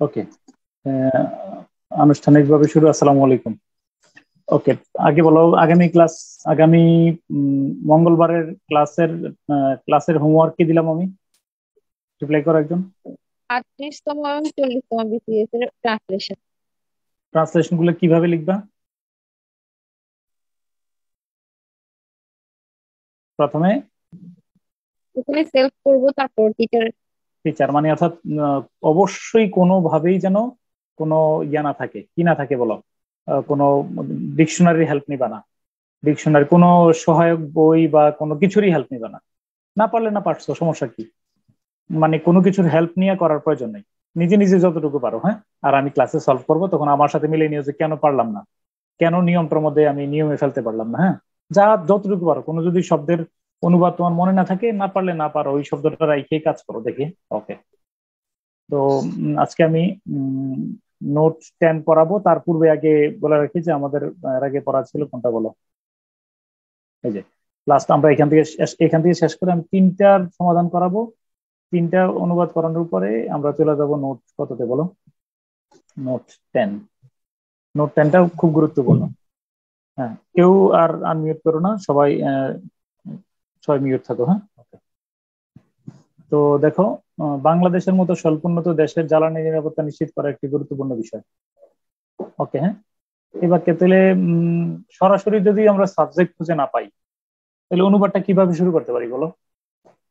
ওকে, আনুষ্ঠানিকভাবে শুরু। আসসালামু আলাইকুম। ওকে, আগে বলো আগামী মঙ্গলবারের ক্লাসের হোমওয়ার্ক কি দিলাম আমি? রিপ্লাই করো একজন। 38তম এবং 40তম বিসিএস এর ট্রান্সলেশন। ট্রান্সলেশন গুলো কিভাবে লিখবা? প্রথমে সেলফ করবো, তারপর টিচার মানে অর্থাৎ অবশ্যই কোনোভাবেই যেন কোনো ইয়া না থাকে, কি না থাকে বলো, কোনো ডিকশনারি হেল্প নিবা না, ডিকশনারি কোনো সহায়ক বই বা কোনো কিছুরই হেল্প নিবা না। না পারলে না পারছো, সমস্যা কি? মানে কোনো কিছুর হেল্প নিয়ে করার প্রয়োজন নেই, নিজে নিজে যতটুকু পারো। হ্যাঁ, আর আমি ক্লাসে সলভ করবো, তখন আমার সাথে মিলিয়ে নিও যে কেন পারলাম না, কেন নিয়মটার মধ্যে আমি নিয়মে ফেলতে পারলাম না। হ্যাঁ, যা যতটুকু পারো। কোনো যদি শব্দের অনুবাদ তোমার মনে না থাকে, না পারলে না পারো, ওই শব্দটা রাইখেই কাজ করো দেখি। ওকে, তো আজকে আমি নোট 10 পড়াবো। তার পূর্বে আগে বলে রাখি যে আমাদের এর আগে পড়া ছিল কোনটা বলো? এই যে লাস্ট আমরা এখান থেকে শেষ করে আমি তিনটার সমাধান করাবো। তিনটা অনুবাদ করানোর পরে আমরা চলে যাব নোট কততে বলো? নোট 10। নোট 10টা খুব গুরুত্বপূর্ণ। হ্যাঁ, কেউ আর আনমিউট করো না, সবাই সবাই মিউট থাকো। হ্যাঁ, okay. তো দেখো, বাংলাদেশের মতো স্বল্পোন্নত দেশের জ্বালানি নিরাপত্তা নিশ্চিত করা একটি গুরুত্বপূর্ণ বিষয়। ওকে, হ্যাঁ, এবার তাহলে সরাসরি যদি আমরা সাবজেক্ট খুঁজে না পাই, তাহলে অনুবাদটা কিভাবে শুরু করতে পারি বলো?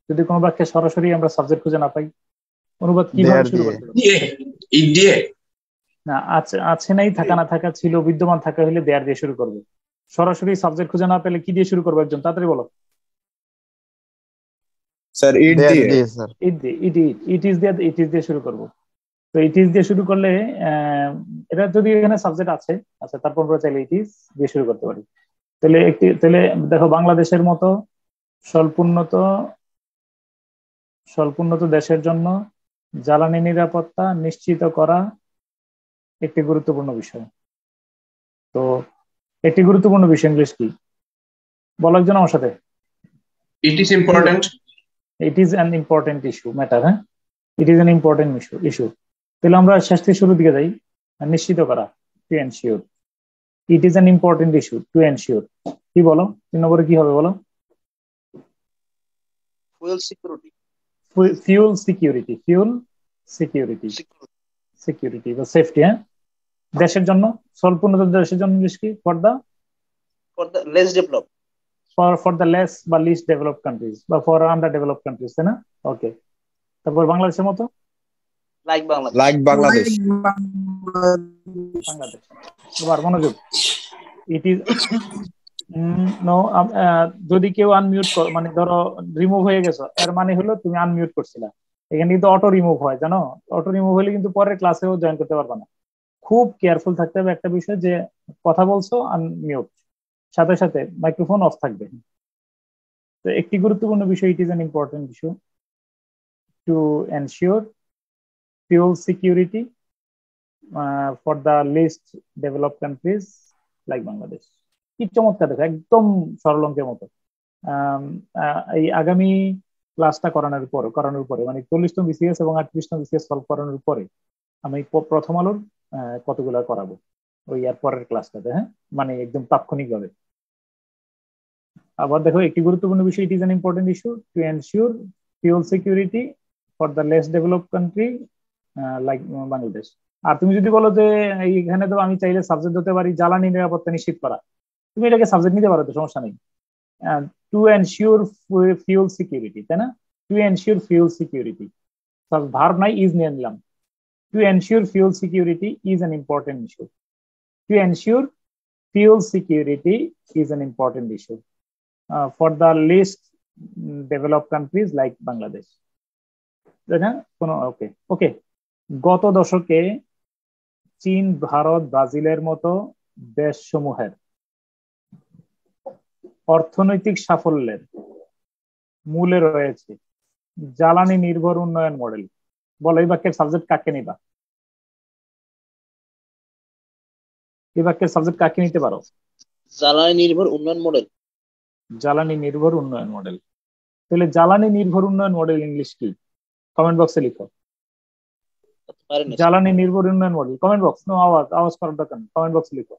যদি কোনো বাক্যে সরাসরি আমরা সাবজেক্ট খুঁজে না পাই, অনুবাদ কিভাবে শুরু করতে পারি? না, আছে আছে নাই, থাকা না থাকা, ছিল বিদ্যমান থাকা হলে দেয়ার দিয়ে শুরু করবে। সরাসরি সাবজেক্ট খুঁজে না পেলে কি দিয়ে শুরু করবো? একজন তাড়াতাড়ি বলো। স্যার ইট দিয়ে। স্যার ইট ইজ দিয়ে শুরু করবো। তো ইট ইজ দিয়ে শুরু করলে এটা যদি এখানে সাবজেক্ট আছে, আচ্ছা, তারপর আমরা চাইলে ইট ইজ দিয়ে শুরু করতে পারি। তাহলে দেখো, বাংলাদেশের মতো স্বল্পোন্নত স্বল্পোন্নত দেশের জন্য জ্বালানি নিরাপত্তা নিশ্চিত করা একটি গুরুত্বপূর্ণ বিষয়। তো একটি গুরুত্বপূর্ণ বিষয় ইংলিশ কি বলো একজন আমার সাথে? It is important. It is an important issue, matter. হ্যাঁ, it is an important issue. তাহলে আমরা শেষ থেকে শুরুর দিকে যাই। নিশ্চিত করা, to ensure. It is an important issue to ensure. কি বলো 3 নম্বরে কি হবে বলো? Fuel security. Fuel security, security বা সেফটি। হ্যাঁ, দেশের জন্য, স্বল্পোন্নত দেশের জন্য ইংলিশ কি? For the less develop, for the less বা লিস্ট ডেভেলপ কান্ট্রিজ বা ফর আন্ডার ডেভেলপ কান্ট্রিজ, তাই না? ওকে, তারপর বাংলাদেশের মতো লাইক বাংলাদেশ। বাংলাদেশ। আবার মনোযোগ, ইট ইজ নো। যদি কেউ আনমিউট মানে ধরো রিমুভ হয়ে গেছো, এর মানে হলো তুমি আনমিউট করছিলা। এখানে কিন্তু অটো রিমুভ হয়, জানো? অটো রিমুভ হলে কিন্তু পরের ক্লাসেও জয়েন করতে পারবে না। খুব কেয়ারফুল থাকতে হবে একটা বিষয়, যে কথা বলছো আনমিউট, সাথে সাথে মাইক্রোফোন অফ থাকবে। তো একটি গুরুত্বপূর্ণ বিষয়, it is an important issue to ensure fuel security for the least developed countries like Bangladesh. কি চমৎকার, দেখো, একদম সরল অঙ্কের মতো। এই আগামী ক্লাসটা করানোর পরে মানে 40তম বিসিএস এবং 38তম বিসিএস সলভ করানোর পরে আমি প্রথম আলোর কতগুলো করাবো ওই আর পরের ক্লাসটাতে। হ্যাঁ, মানে একদম তাৎক্ষণিক ভাবে। আবার দেখো, একটি গুরুত্বপূর্ণ বিষয়, it is an important issue to ensure fuel security for the less developed country like Bangladesh. আর তুমি যদি বলো যে এইখানে তো আমি চাইলে সাবজেক্ট হতে পারি জ্বালানি নিরাপত্তা নিশ্চিত করা, তুমি এটাকে সাবজেক্ট নিতে পারো, তো সমস্যা নেই। টু এনশিওর ফিউল সিকিউরিটি, তাই না? To ensure fuel security, verb নাই, ইজ নিয়ে নিলাম। To ensure fuel security is an important issue. To ensure fuel security is an important issue for the least developed countries like Bangladesh, তাই না? কোনো ওকে ওকে গত দশকে চীন, ভারত, ব্রাজিলের মতো দেশসমূহের অর্থনৈতিক সাফল্যের মূলে রয়েছে জ্বালানি নির্ভর উন্নয়ন মডেল। বলো এই বাক্যের সাবজেক্ট কাকে নিবা? এই বাক্যের সাবজেক্ট কাকে নিতে পারো? জ্বালানি নির্ভর উন্নয়ন মডেল। জ্বালানি নির্ভর উন্নয়ন মডেল। তাহলে জ্বালানি নির্ভর উন্নয়ন মডেল ইংলিশ কি? কমেন্ট বক্সে লিখো। পারেন না। জ্বালানি নির্ভর উন্নয়ন মডেল, কমেন্ট বক্স, নো আওয়াজ, আওয়াজ করার দরকার নেই, কমেন্ট বক্স লিখো।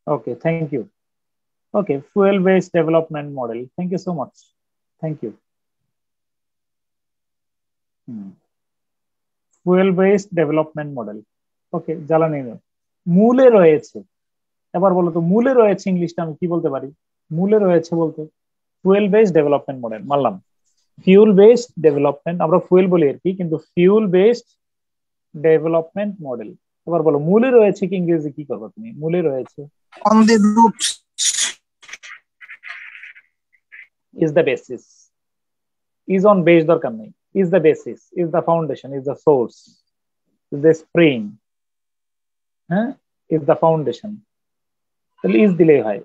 Okay, thank you. Okay, fuel-based development model. Thank you so much. Thank you. Fuel-based development model. Okay, জ্বালানি মূলে রয়েছে। এবার বলো তো মূলে রয়েছে ইংলিশটা আমি কি বলতে পারি? মূলে রয়েছে বলতে fuel-based development model মানলাম। fuel-based development আমরা fuel বলি আর কি, কিন্তু fuel-based development model। এবার বলো মূলে রয়েছে কি ইংরেজি কি করবে তুমি? মূলে রয়েছে on the roots is the basis, is on base দরকার নেই, is the basis, is the foundation, is the source, is the spring, হ্যাঁ, is the foundation। তাহলে is দিলেই হয়,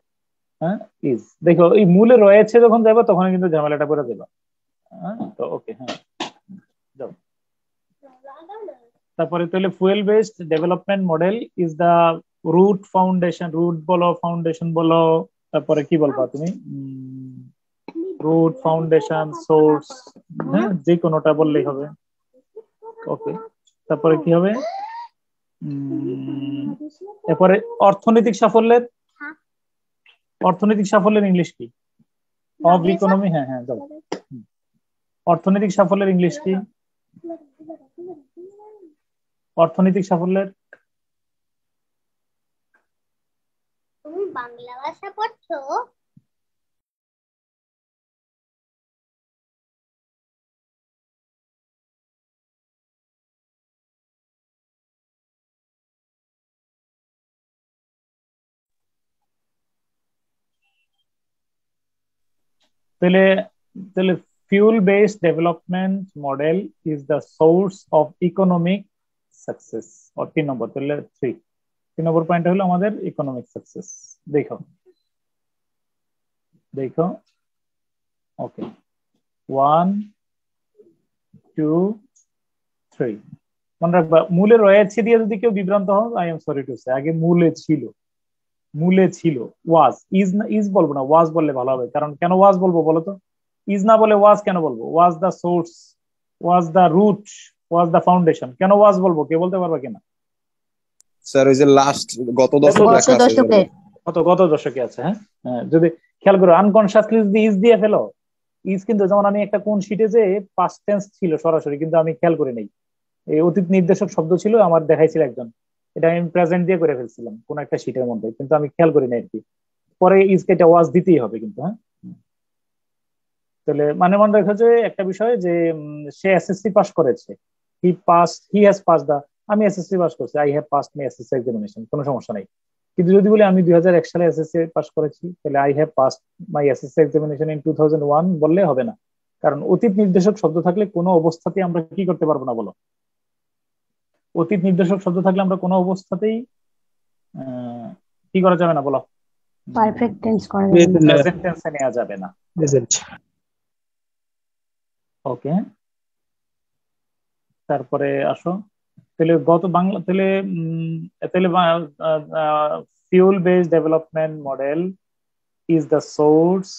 হ্যাঁ is। দেখো এই মূলে রয়েছে যখন যাবে তখন কিন্তু ঝামেলাটা করে দেবা, হ্যাঁ তো ওকে, হ্যাঁ যাও। তারপরে তাহলে fuel based development model is the root foundation, root বলো ফাউন্ডেশন বলো, তারপরে কি বলবা তুমি? রুট ফাউন্ডেশন সোর্স, হ্যাঁ যে কোনোটা বললেই হবে। ওকে, তারপরে কি হবে? এরপরে অর্থনৈতিক সাফল্যের, অর্থনৈতিক সাফল্যের ইংলিশ কি? অফ ইকোনমি, হ্যাঁ হ্যাঁ যাও। অর্থনৈতিক সাফল্যের ইংলিশ কি? অর্থনৈতিক সাফল্যের তুমি বাংলা ভাষা পড়ছো? তাহলে তাহলে fuel based development model is the source of economic success। और 3 নম্বর, তাহলে 3 নম্বর পয়েন্ট হলো আমাদের ইকোনমিক সাকসেস। দেখো দেখো, ওকে 1 2 3। মনে রাখবা মূলে রয়েছে দিয়ে যদি কেউ বিভ্রান্ত হও, I am sorry to say, আগে মূলে ছিল, মূলে ছিল। ওয়াজ, ইজ বলবো না, ওয়াজ বললে ভালো হবে। কারণ কেন ওয়াজ বলবো বলো তো? ইজ না বলে ওয়াজ কেন বলবো? Was the source, was the root, was the foundation, কেন ওয়াজ বলবো? কে বলতে পারবে কিনা? স্যার ওই যে লাস্ট গত দশকে লেখা আছে, গত দশকে আছে। হ্যাঁ যদি খেয়াল করো আনকনসিয়াসলি যদি ইজ দিয়ে ফেলো, ইজ কিন্তু যেমন আমি একটা কোন শিটে যে পাস্ট টেন্স ছিল সরাসরি, কিন্তু আমি খেয়াল করি নাই, এই অতীত নির্দেশক শব্দ ছিল আমার, দেখাইছিল একজন, এটা আমি প্রেজেন্ট দিয়ে করে ফেলছিলাম কোন একটা শিটের মধ্যে, কিন্তু আমি খেয়াল করি নাই আর কি। পরে ইজ কেটে ওয়াজ দিতেই হবে কিন্তু। হ্যাঁ তাহলে মানে মনে রাখো যে একটা বিষয় যে সে এসএসসি পাস করেছে, হি হ্যাজ পাস দা, আমি এসএসসি পাস করছি, I have passed my SSC examination, কোনো সমস্যা নাই। কিন্তু যদি বলি আমি 2001 সালে এসএসসি পাস করেছি, তাহলে I have passed my SSC examination in 2001 বললে হবে না, কারণ অতীত নির্দেশক শব্দ থাকলে কোনো অবস্থাতেই আমরা কি করতে পারবো না বলো? অতীত নির্দেশক শব্দ থাকলে আমরা কোনো অবস্থাতেই কি করা যাবে না বলো? পারফেক্ট টেন্স করা যাবে না, প্রেজেন্ট টেন্সে নেওয়া যাবে না। ওকে, তারপরে আসো তাহলে গত বাংলা, তাহলে তাহলে fuel based development model is the source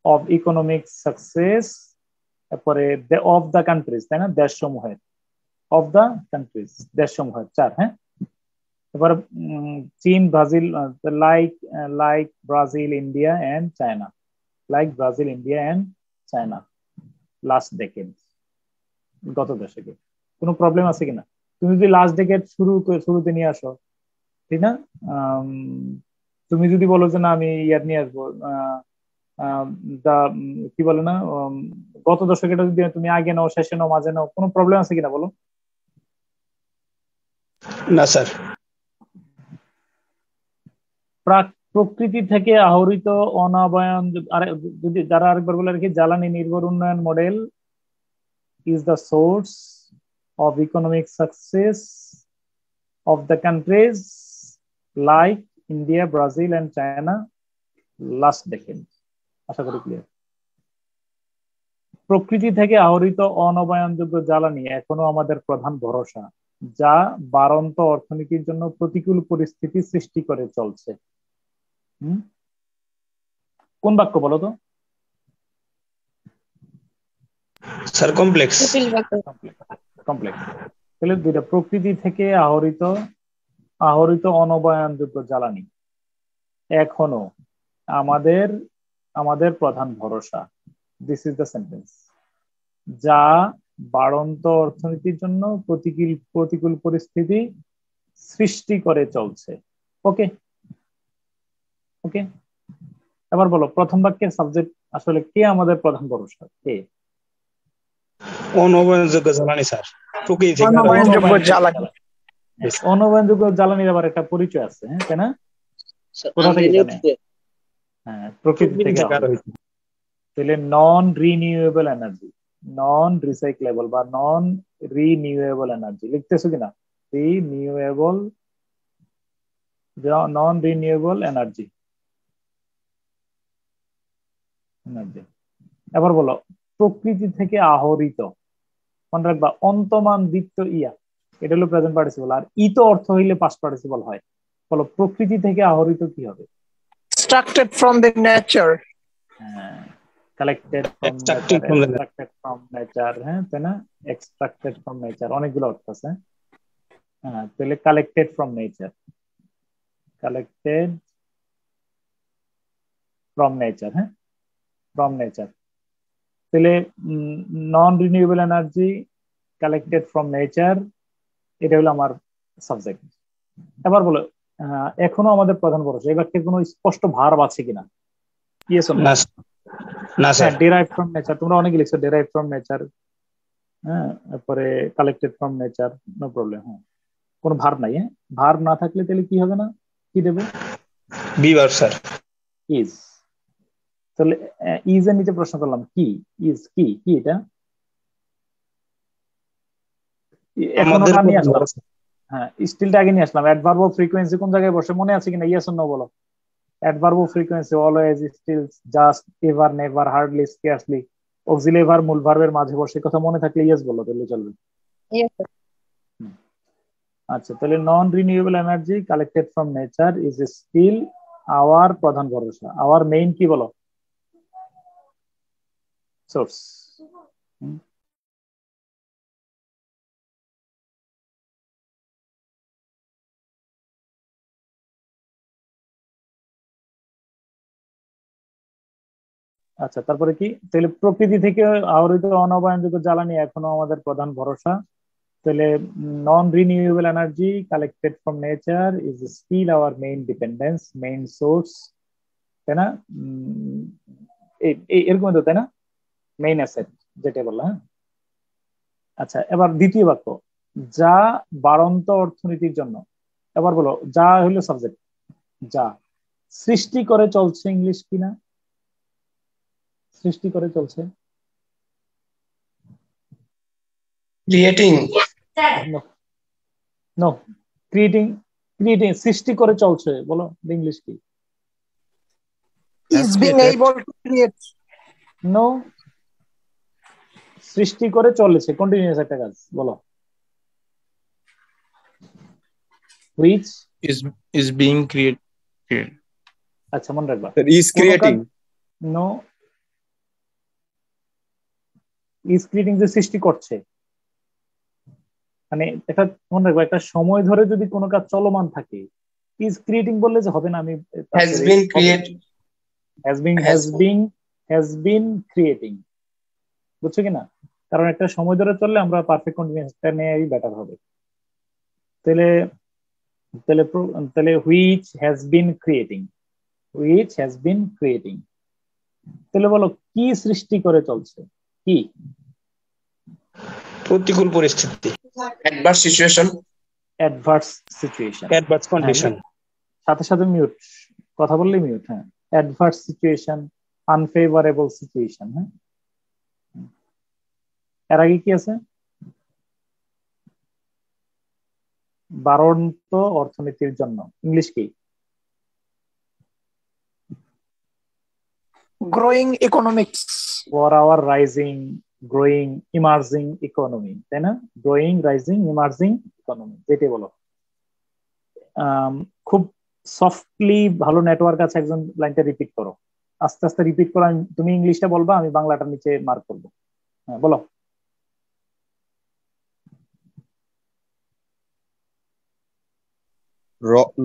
of economic success তারপরে of the countries, তাই না? দেশ সমূহের, of the countries, দেশ সমূহের 4। হ্যাঁ এবার চীন, Brazil, like Brazil, India and China, like Brazil, India and China last decade, গত দশকে। কোনো প্রবলেম আছে কিনা? তুমি যদি লাস্ট ডেকেড শুরুতে নিয়ে আসো, ঠিক না? তুমি যদি বলো যে না আমি ইয়ার নিয়ে আসবো, কি বলে না, গত দশকে যদি তুমি আগে নাও, শেষে নাও, মাঝে নাও, কোনো প্রবলেম আছে কিনা বলো? না স্যার। প্রকৃতি থেকে আহরিত অনাবয়ন, যদি যারা আরেকবার বলে রাখি, জ্বালানি নির্ভর উন্নয়ন model is the source of economic success of the countries like India, Brazil and China last decade। আশা করি ক্লিয়ার। প্রকৃতি থেকে আহরিত অনবায়নযোগ্য জ্বালানি এখনো আমাদের প্রধান ভরসা, যা বাড়ন্ত অর্থনীতির জন্য প্রতিকূল পরিস্থিতি সৃষ্টি করে চলছে। কোন বাক্য বলো তো? Sir complex. জটিল বাক্য। কমপ্লেক্স। তাহলে দুইটা, প্রকৃতি থেকে আহরিত অনবায়নযোগ্য জ্বালানি এখনো আমাদের প্রধান ভরসা। This is the sentence. যা বাড়ন্ত অর্থনীতির জন্য প্রতিকূল পরিস্থিতি সৃষ্টি করে চলছে। ওকে ওকে, এবার বলো প্রথম বাক্যের সাবজেক্ট আসলে কে আমাদের প্রধান ভরসা? কে? অনবায়নযোগ্য জ্বালানি স্যার। প্রকৃতি থেকে অনবায়নযোগ্য জ্বালানির আবার একটা পরিচয় আছে, হ্যাঁ তাই না? কোথা থেকে জানে? হ্যাঁ, প্রকৃতি থেকে। তাহলে নন রিনিউয়েবল এনার্জি, নন রিসাইক্লেবল বা নন রিনিউয়েবল এনার্জি লিখতেছো কিনা? নন রিনিউয়েবল এনার্জি। এবার বলো প্রকৃতি থেকে আহরিত, মনে রাখবা অন্তমান দ্বিত্ব ইয়া, এটা হলো প্রেজেন্ট পার্টিসিপল, আর ইতো অর্থ হইলে পাস্ট পার্টিসিপল হয়। বলো প্রকৃতি থেকে আহরিত কি হবে? extracted from the nature. হ্যাঁ, কালেক্টেড ফ্রম নেচার, হ্যাঁ তাই না? এক্সট্রাক্টেড ফ্রম নেচার অনেকগুলো অর্থ আছে। হ্যাঁ, তাহলে collected from nature, collected from nature, হ্যাঁ ফ্রম নেচার। তাহলে non renewable energy, collected from nature, এটা হলো আমার সাবজেক্ট। এবার বলো এখনো আমাদের প্রধান ভরসা, এই বাক্যের কোনো স্পষ্ট ভার্ব আছে কিনা? Yes or no? না স্যার। ডেরাইভ ফ্রম নেচার, তোমরা অনেকে লিখছো ডেরাইভ ফ্রম নেচার, হ্যাঁ তারপরে collected from nature, no problem. হ্যাঁ, কোনো ভার্ব নাই। হ্যাঁ, ভার্ব না থাকলে তাহলে কি হবে না? কি দেবে? Be verb sir. ইজ। তাহলে ইজ এর নিচে প্রশ্ন করলাম কি? ইজ কি? কি এটা? এখনোটা নিয়ে আসলাম। হ্যাঁ, স্টিলটা আগে নিয়ে আসলাম। অ্যাডভার্ব অফ ফ্রিকোয়েন্সি কোন জায়গায় বসে মনে আছে কিনা? ইয়েস অর নো বলো। Adverb of frequency always, still, just, ever, never, hardly, scarcely, auxiliary verb মূল ভার্বের মাঝে বসে, কথা মনে থাকলে ইয়েস বলো, তাহলে চলবে। আচ্ছা, তাহলে non renewable energy collected from nature is still our প্রধান ভরসা। আওয়ার মেইন কি বলো? সোর্স। আচ্ছা, তারপরে কি? তাহলে প্রকৃতি থেকে আহরিত অনবায়নযোগ্য জ্বালানি এখনো আমাদের প্রধান ভরসা। তাহলে non renewable energy collected from nature is still our main dependence, main source, তাই না? এরকম তো, তাই না? মেইন অ্যাসেট যেটা বললাম। হ্যাঁ, আচ্ছা এবার দ্বিতীয় বাক্য, যা বাড়ন্ত অর্থনীতির জন্য। এবার বলো যা হলো সাবজেক্ট, যা সৃষ্টি করে চলছে, ইংলিশ কিনা? সৃষ্টি করে চলছে, ক্রিয়েটিং। No, creating. ক্রিয়েটিং, সৃষ্টি করে চলছে, বলো ইংলিশ কি? Is being able to create. No, সৃষ্টি করে চলেছে, কন্টিনিউয়াস একটা কাজ, বলো। which is being created. আচ্ছা মনে রাখবা, is creating. No, is creating যে সৃষ্টি করছে, মানে একটা মনে রাখবা, একটা সময় ধরে যদি কোনো কাজ চলমান থাকে, ইজ ক্রিয়েটিং বললে যে হবে না। আমি has been created, has been creating, বুঝছো কিনা? কারণ একটা সময় ধরে চললে আমরা পারফেক্ট কন্টিনিউয়াসটা নেই বেটার হবে। তাহলে তাহলে তাহলে which has been creating, which has been creating, তাহলে বলো কি সৃষ্টি করে চলছে? কি? প্রতিকূল পরিস্থিতি। Adverse situation. Adverse situation, adverse condition. সাথে সাথে মিউট, কথা বললে মিউট। হ্যাঁ, অ্যাডভার্স সিচুয়েশন, আনফেভারেবল সিচুয়েশন। হ্যাঁ, এর আগে কি আছে? বাড়ন্ত অর্থনীতির জন্য, ইংলিশ কি? growing economics. For our rising, growing, emerging economy, তাই না? Growing, rising, emerging economy, যেটাই বলো। খুব সফটলি, ভালো নেটওয়ার্ক আছে, একজন লাইনটা রিপিট করো, আস্তে আস্তে রিপিট করো। তুমি ইংলিশটা বলবা, আমি বাংলাটা নিচে মার্ক করবো। হ্যাঁ, বলো।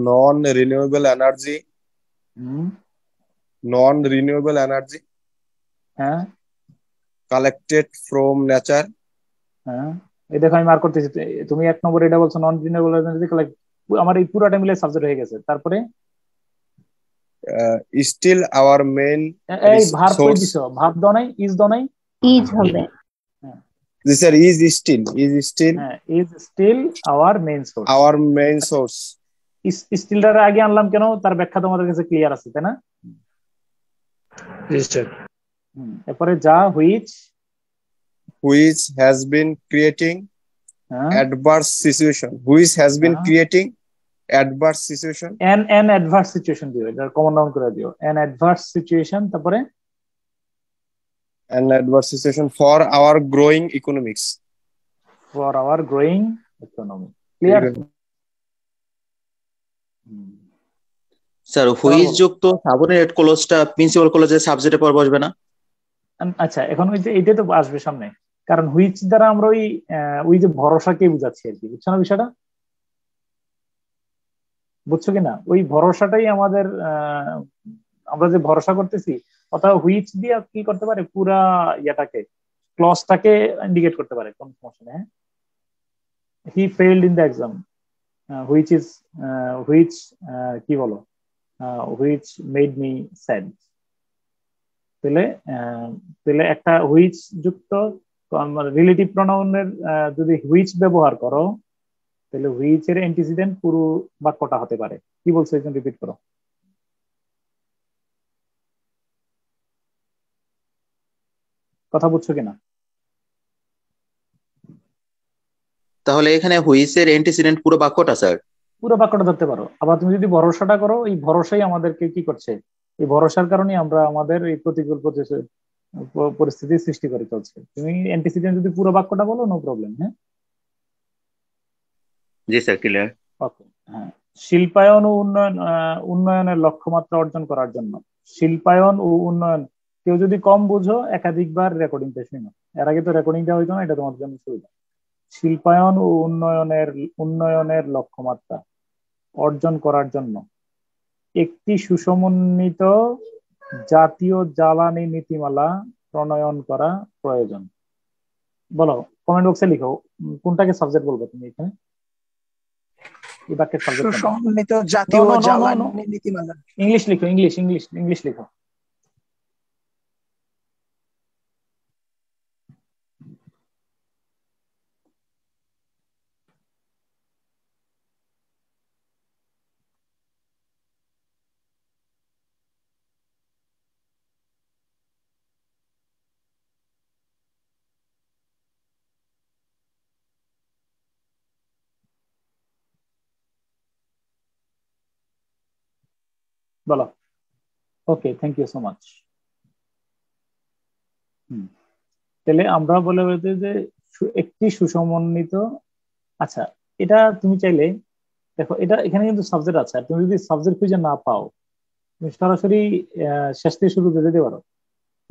Non-renewable energy. Non-renewable energy হ্যাঁ collected from nature. হ্যাঁ, এই দেখো আমি মার্ক করতেছি। তুমি 1 নম্বর এটা বলছো, নন রিনিউয়েবল এনার্জি কালেক্ট। আমার এই পুরোটা মিলে সাবজেক্ট হয়ে গেছে। তারপরে Still our main এই ভার্ব কই source. দিছো? ভার্ব দাও নাই, ইজ দাও নাই? ইজ হবে। This is still হ্যাঁ, is still our main source. our main source. স্টিলটার আগে আনলাম কেন? তার ব্যাখ্যা তোমাদের কাছে ক্লিয়ার আছে, তাই না? Yes, sir. এরপরে যা Which has been creating adverse situation. Which has been creating adverse situation. an adverse situation দিও, এটা কমন নাউন করে দিও। an adverse situation, তারপরে An adverse situation for our growing economics. for our growing economy. Clear? Sir which যুক্ত subordinate ক্লজটা principal ক্লজের সাবজেক্টে পর বসবে না? আচ্ছা, এখন ওই যে এইটা তো আসবে সামনে, কারণ হুইচ দ্বারা আমরা ওই যে ভরসাকে বুঝাচ্ছি আর কি, বুঝছো না বিষয়টা? বুঝছো কিনা? ওই ভরসাটাই আমাদের, আমরা যে ভরসা করতেছি, অথবা হুইচ দিয়ে কি করতে পারে, পুরা ইয়াটাকে, ক্লজটাকে ইন্ডিকেট করতে পারে। কোন সমস্যা নেই। He failed in the exam, which কি বলো, হুইচ মেড মি স্যাড। তাহলে একটা হুইচ যুক্ত রিলেটিভ প্রোনাউনের যদি হুইচ ব্যবহার করো, তাহলে হুইচ এর অ্যান্টিসিডেন্ট পুরো বাক্যটা হতে পারে। কি বলছো, একজন রিপিট করো। কথা বুঝছো কিনা? তাহলে এখানে হুইচ এর অ্যান্টিসিডেন্ট পুরো বাক্যটা স্যার? পুরো বাক্যটা ধরতে পারো। আবার তুমি যদি ভরসাটা করো, এই ভরসাই আমাদেরকে কি করছে, এই ভরসার কারণে আমরা আমাদের এই প্রতিকূল পরিস্থিতি সৃষ্টি করে চলছে। তুমি অ্যান্টিসিডেন্ট যদি পুরো বাক্যটা বলো, নো প্রবলেম। হ্যাঁ, জি স্যার, ক্লিয়ার। ওকে। হ্যাঁ, শিল্পায়ন ও উন্নয়নের লক্ষ্যমাত্রা অর্জন করার জন্য। শিল্পায়ন ও উন্নয়ন, কেউ যদি কম বুঝো একাধিকবার রেকর্ডিংটা শুনো। এর আগে তো রেকর্ডিংটা হইতো না, এটা তোমার জন্য সুবিধা। শিল্পায়ন ও উন্নয়নের লক্ষ্যমাত্রা অর্জন করার জন্য একটি সুসমন্বিত জাতীয় জ্বালানি নীতিমালা প্রণয়ন করা প্রয়োজন। বলো, কমেন্ট বক্সে লিখো কোনটাকে সাবজেক্ট বলবো তুমি এখানে। এই বাক্যের সাবজেক্ট সুসমন্বিত জাতীয় জ্বালানি নীতিমালা। ইংলিশ লিখো, ইংলিশ লিখো। বলো। ওকে, থ্যাংক ইউ সো মাচ। তাহলে আমরা বলে বলতে যে একটি সুসমন্বিত, আচ্ছা এটা তুমি চাইলে দেখো, এটা এখানে কিন্তু সাবজেক্ট আছে। আর তুমি যদি সাবজেক্ট খুঁজে না পাও, তুমি সরাসরি শেষ থেকে শুরুতে যেতে পারো।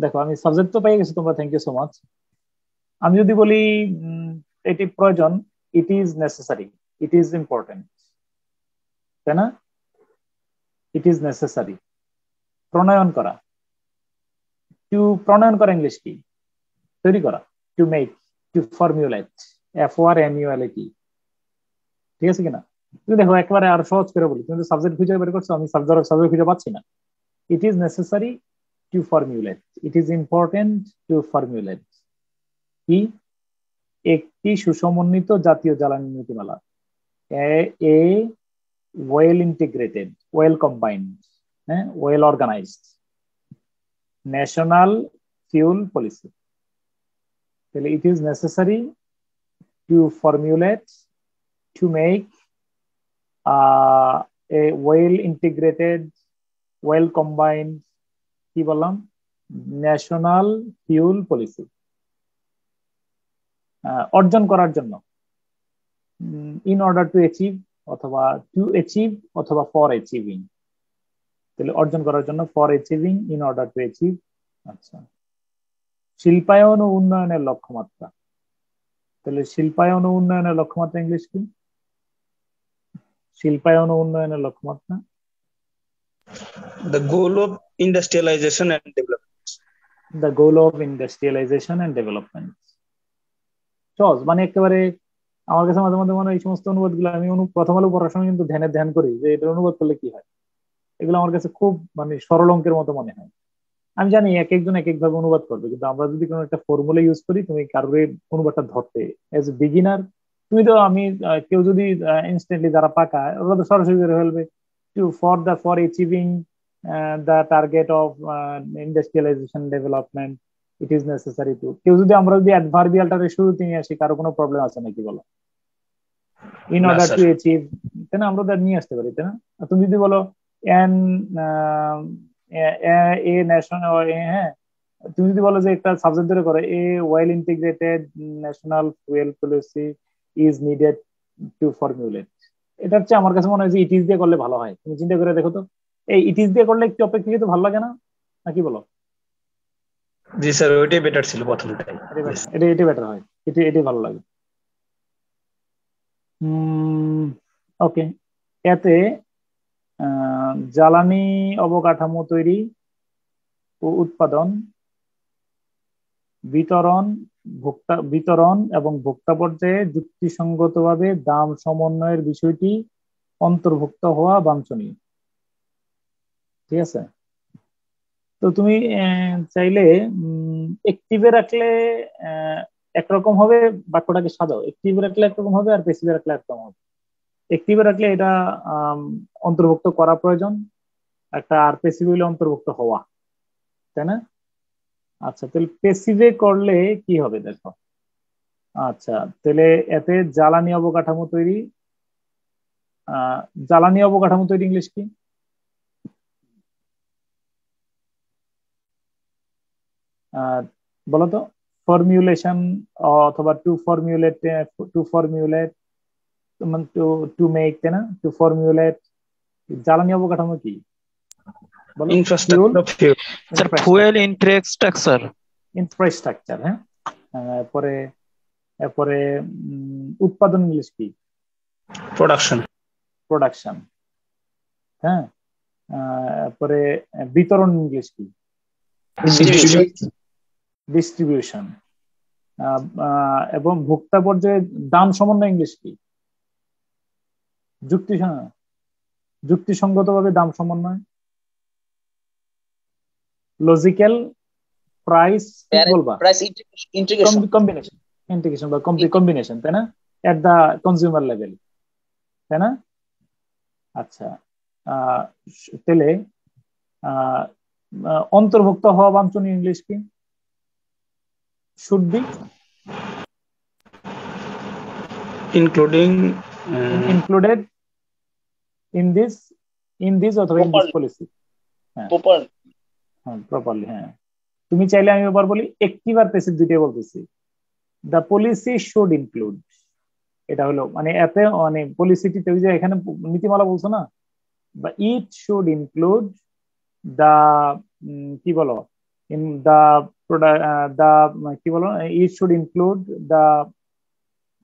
দেখো, আমি সাবজেক্ট তো পেয়ে গেছি তোমরা, থ্যাংক ইউ সো মাচ। আমি যদি বলি এটি প্রয়োজন, it is necessary, it is important, তাই না? It is necessary. প্রণয়ন করা, প্রণয়ন করা ইংলিশ কি? তৈরি করা। To make, to formulate, FORMULATE। ঠিক আছে কিনা? তুমি দেখো একবারে আর সহজ করে বলি, তুমি সাবজেক্ট খুঁজে বের করছো, আমি সাবজেক্ট খুঁজে পাচ্ছি না। It is necessary to formulate, it is important to formulate কি? একটি সুসমন্বিত জাতীয় জ্বালানি নীতিমালা, a well integrated, well combined, হ্যাঁ, well organised national fuel policy. It is necessary to formulate, to make a well integrated, well combined, কি বললাম, national fuel policy, অর্জন করার জন্য, ইন অর্ডার টু অ্যাচিভ অথবা টু অ্যাচিভ অথবা for achieving. তাহলে অর্জন করার জন্য, for achieving, in order to achieve. আচ্ছা, শিল্পায়ন ও উন্নয়নের লক্ষ্যমাত্রা। তাহলে শিল্পায়ন ও উন্নয়নের লক্ষ্যমাত্রা ইংলিশ কি? শিল্পায়ন ও উন্নয়নের লক্ষ্যমাত্রা The goal of industrialization and development. The goal of industrialisation and development. সহজ, মানে একেবারে আমার কাছে মাঝে মাঝে মনে হয় এই সমস্ত অনুবাদগুলো আমি প্রথম আলো পড়ার সময় কিন্তু ধ্যান করি যে এটা অনুবাদ করলে কি হয়। এগুলো আমার কাছে খুব মানে সরল অঙ্কের মতো মনে হয়। আমি জানি এক একজন এক একভাবে অনুবাদ করবে, কিন্তু আমরা যদি কোনো একটা ফর্মুলা ইউজ করি, তুমি কারোর অনুবাদটা ধরতে এজ এ বিগিনার, তুমি তো আমি কেউ যদি ইনস্ট্যান্টলি যারা পাকা ওরা তো সরাসরি করে ফেলবে for achieving the target of industrialisation development it is necessary two. কেউ যদি আমরা যদি অ্যাডভার্বিয়ালটা শুরুতে নিয়ে আসি, কারো কোনো প্রবলেম আছে নাকি বলো? ইন না, অর্ডার স্যার। টু অ্যাচিভ, তাই না, আমরা তো নিয়ে আসতে পারি, তাই না? আর তুমি যদি বলো এন এ ন্যাশনাল, হ্যাঁ, তুমি যদি বলো যে একটা সাবজেক্ট ধরে করো a well integrated national fuel policy is needed to formulate, এটা হচ্ছে আমার কাছে মনে হয় যে ইট ইজ দিয়ে করলে ভালো হয়। তুমি চিন্তা করে দেখো তো, এই ইট ইজ দিয়ে করলে একটু অপেক্ষাকৃত ভালো লাগে না, নাকি বলো? জি স্যার, ওইটাই বেটার ছিল প্রথমটাই। এটা বেটার হয়, এটাই ভালো লাগে। ওকে, এতে জ্বালানি অবকাঠামো তৈরি ও উৎপাদন, বিতরণ এবং ভোক্তা পর্যায়ে যুক্তিসঙ্গতভাবে দাম সমন্বয়ের বিষয়টি অন্তর্ভুক্ত হওয়া বাঞ্ছনীয়। ঠিক আছে, তো তুমি চাইলে অ্যাক্টিভে রাখলে একরকম হবে, বাক্যটাকে সাজাও। অ্যাক্টিভে রাখলে একরকম হবে আর প্যাসিভে রাখলে একরকম হবে। অ্যাক্টিভে রাখলে এটা অন্তর্ভুক্ত করা প্রয়োজন একটা, আর প্যাসিভে হলে অন্তর্ভুক্ত হওয়া, তাই না? আচ্ছা, তাহলে প্যাসিভে করলে কি হবে দেখো। আচ্ছা, তাহলে এতে জ্বালানি অবকাঠামো তৈরি, জ্বালানি অবকাঠামো তৈরি ইংলিশ কি? বলতো, ফর্মুলেশন অথবা টু ফর্মুলেট, টু মেক, তাই না? টু ফর্মুলেট, জ্বালানি অবকাঠামো কি বলো? Fuel infrastructure. ইনফ্রাস্ট্রাকচার, হ্যাঁ। এরপরে উৎপাদন ইংলিশ কি? প্রোডাকশন, হ্যাঁ। এরপরে বিতরণ ইংলিশ কি? ডিস্ট্রিবিউশন। এবং ভোক্তা পর্যায়ে দাম সমন্বয় ইংলিশ কি? যুক্তিসঙ্গতভাবে দাম সমন্বয়, লজিক্যাল প্রাইস, বলবা ইন্টিগ্রেশন বা কম্বিনেশন, তাই না? এট দা কনজিউমার লেভেল, তাই না? আচ্ছা, তাহলে অন্তর্ভুক্ত হওয়া বাঞ্ছনীয় ইংলিশ কি? Should be included in this অথবা in this policy, প্রপারলি, হ্যাঁ। তুমি চাইলে আমি এবার বলি অ্যাক্টিভ আর প্যাসিভ দুইটাই বলতেছি। দ্য পলিসি শুড ইনক্লুড, এটা হলো মানে এতে মানে পলিসিটিতে ওই যে এখানে নীতিমালা বলছো না, বা ইট শুড ইনক্লুড দা কি বলো ইন দা কি বলো, ইট শুড ইনক্লুড দা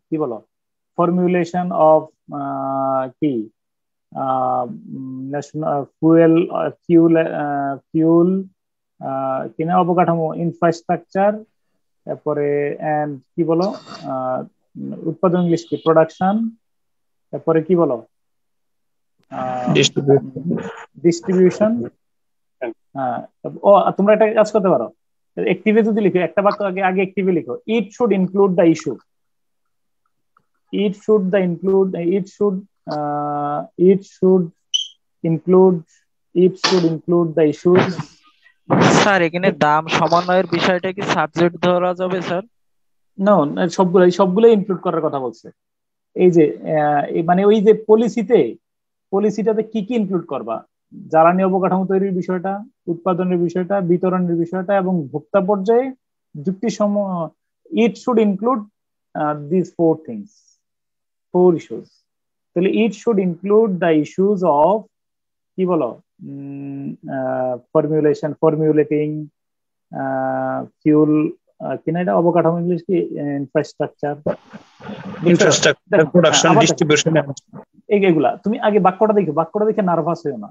কি বলো ফর্মুলেশন অফ কি ন্যাশনাল ফিউল কিনা অবকাঠামো, ইনফ্রাস্ট্রাকচার, তারপরে এন্ড কি বলো উৎপাদন ইংলিশ কি? প্রোডাকশন, তারপরে কি বলো ডিস্ট্রিবিউশন। হ্যাঁ, ও তোমরা একটা কাজ করতে পারো, অ্যাক্টিভে যদি লিখো একটা বাক্য আগে অ্যাক্টিভে লিখো, ইট should include the issue, it should include the issues. Sir এখানে দাম সমন্বয়ের বিষয়টা কি সাবজেক্ট ধরা যাবে স্যার? না, সবগুলো ইনক্লুড করার কথা বলছে। এই যে মানে ওই যে পলিসিটাতে কি কি ইনক্লুড করবা, জ্বালানি অবকাঠামো তৈরির বিষয়টা, উৎপাদনের বিষয়টা, বিতরণের বিষয়টা এবং ভোক্তা পর্যায়ে যুক্তিসম্মত, it should include this four things, four issues. তাহলে it should include the issues of, কি বলো, ফর্মুলেটিং ফিউল, কিনা এটা অবকাঠামো, ইংলিশ কি, ইনফ্রাস্ট্রাকচার, প্রোডাকশন, ডিস্ট্রিবিউশন, এগুলা। তুমি আগে বাক্যটা দেখো, বাক্যটা দেখে নার্ভাস হইও না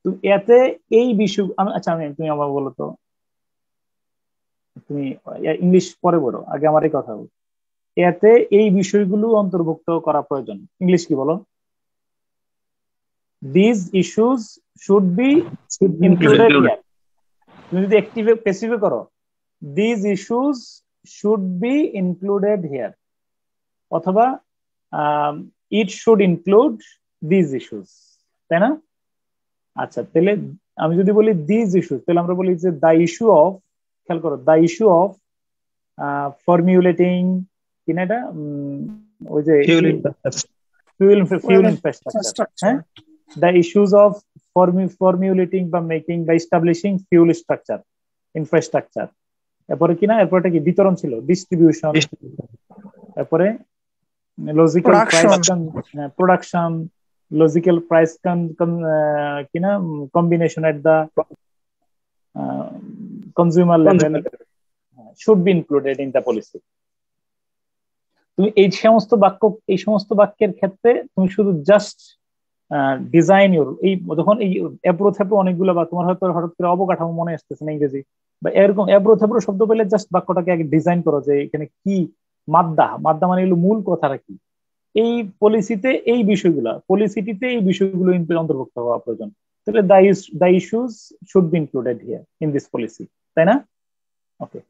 তুমি। এতে এই বিষয়, আচ্ছা তুমি আমার বলো তো, তুমি ইংলিশ পরে বলো, আগে আমার এই কথা বলো। এতে এই বিষয়গুলো অন্তর্ভুক্ত করা প্রয়োজন। ইংলিশ কি বলো? This issues should be included here. তুমি যদি অ্যাক্টিভ প্যাসিভে করো, this issues should be included here, অথবা it should include this issues, তাই না? আচ্ছা, তাহলে আমি যদি বলি দিস ইস্যুস, তাহলে আমরা বলি যে দ্য ইস্যু অফ, খেয়াল করো, দ্য ইস্যু অফ ফর্মুলেটিং, কিনা এটা ওই যে fuel infrastructure, হ্যাঁ, the issues of formulating বা মেকিং বা establishing fuel structure, infrastructure। এরপরে কিনা, এরপরটা কি বিতরণ ছিল, ডিস্ট্রিবিউশন। এরপরে logical price production, logical price কিনা combination at the consumer level should be included in the policy. তুমি এই সমস্ত বাক্যের ক্ষেত্রে তুমি শুধু জাস্ট ডিজাইন ইউর, এই যখন এই অ্যাপ্রোথ্যাপ্রো অনেকগুলো, বা তোমার হয়তো হঠাৎ করে অবকাঠামো মনে আসতেছে না ইংরেজি, বা এরকম অ্যাপ্রোথ্যাপ্রো শব্দ পেলে জাস্ট বাক্যটাকে আগে ডিজাইন করো যে এখানে কি মাদ্দা মানে এগুলো মূল কথাটা কি। এই পলিসিতে এই বিষয়গুলো, পলিসিটিতে এই বিষয়গুলো অন্তর্ভুক্ত হওয়া প্রয়োজন। তাহলে the issues should be included here in this policy, তাই না? ওকে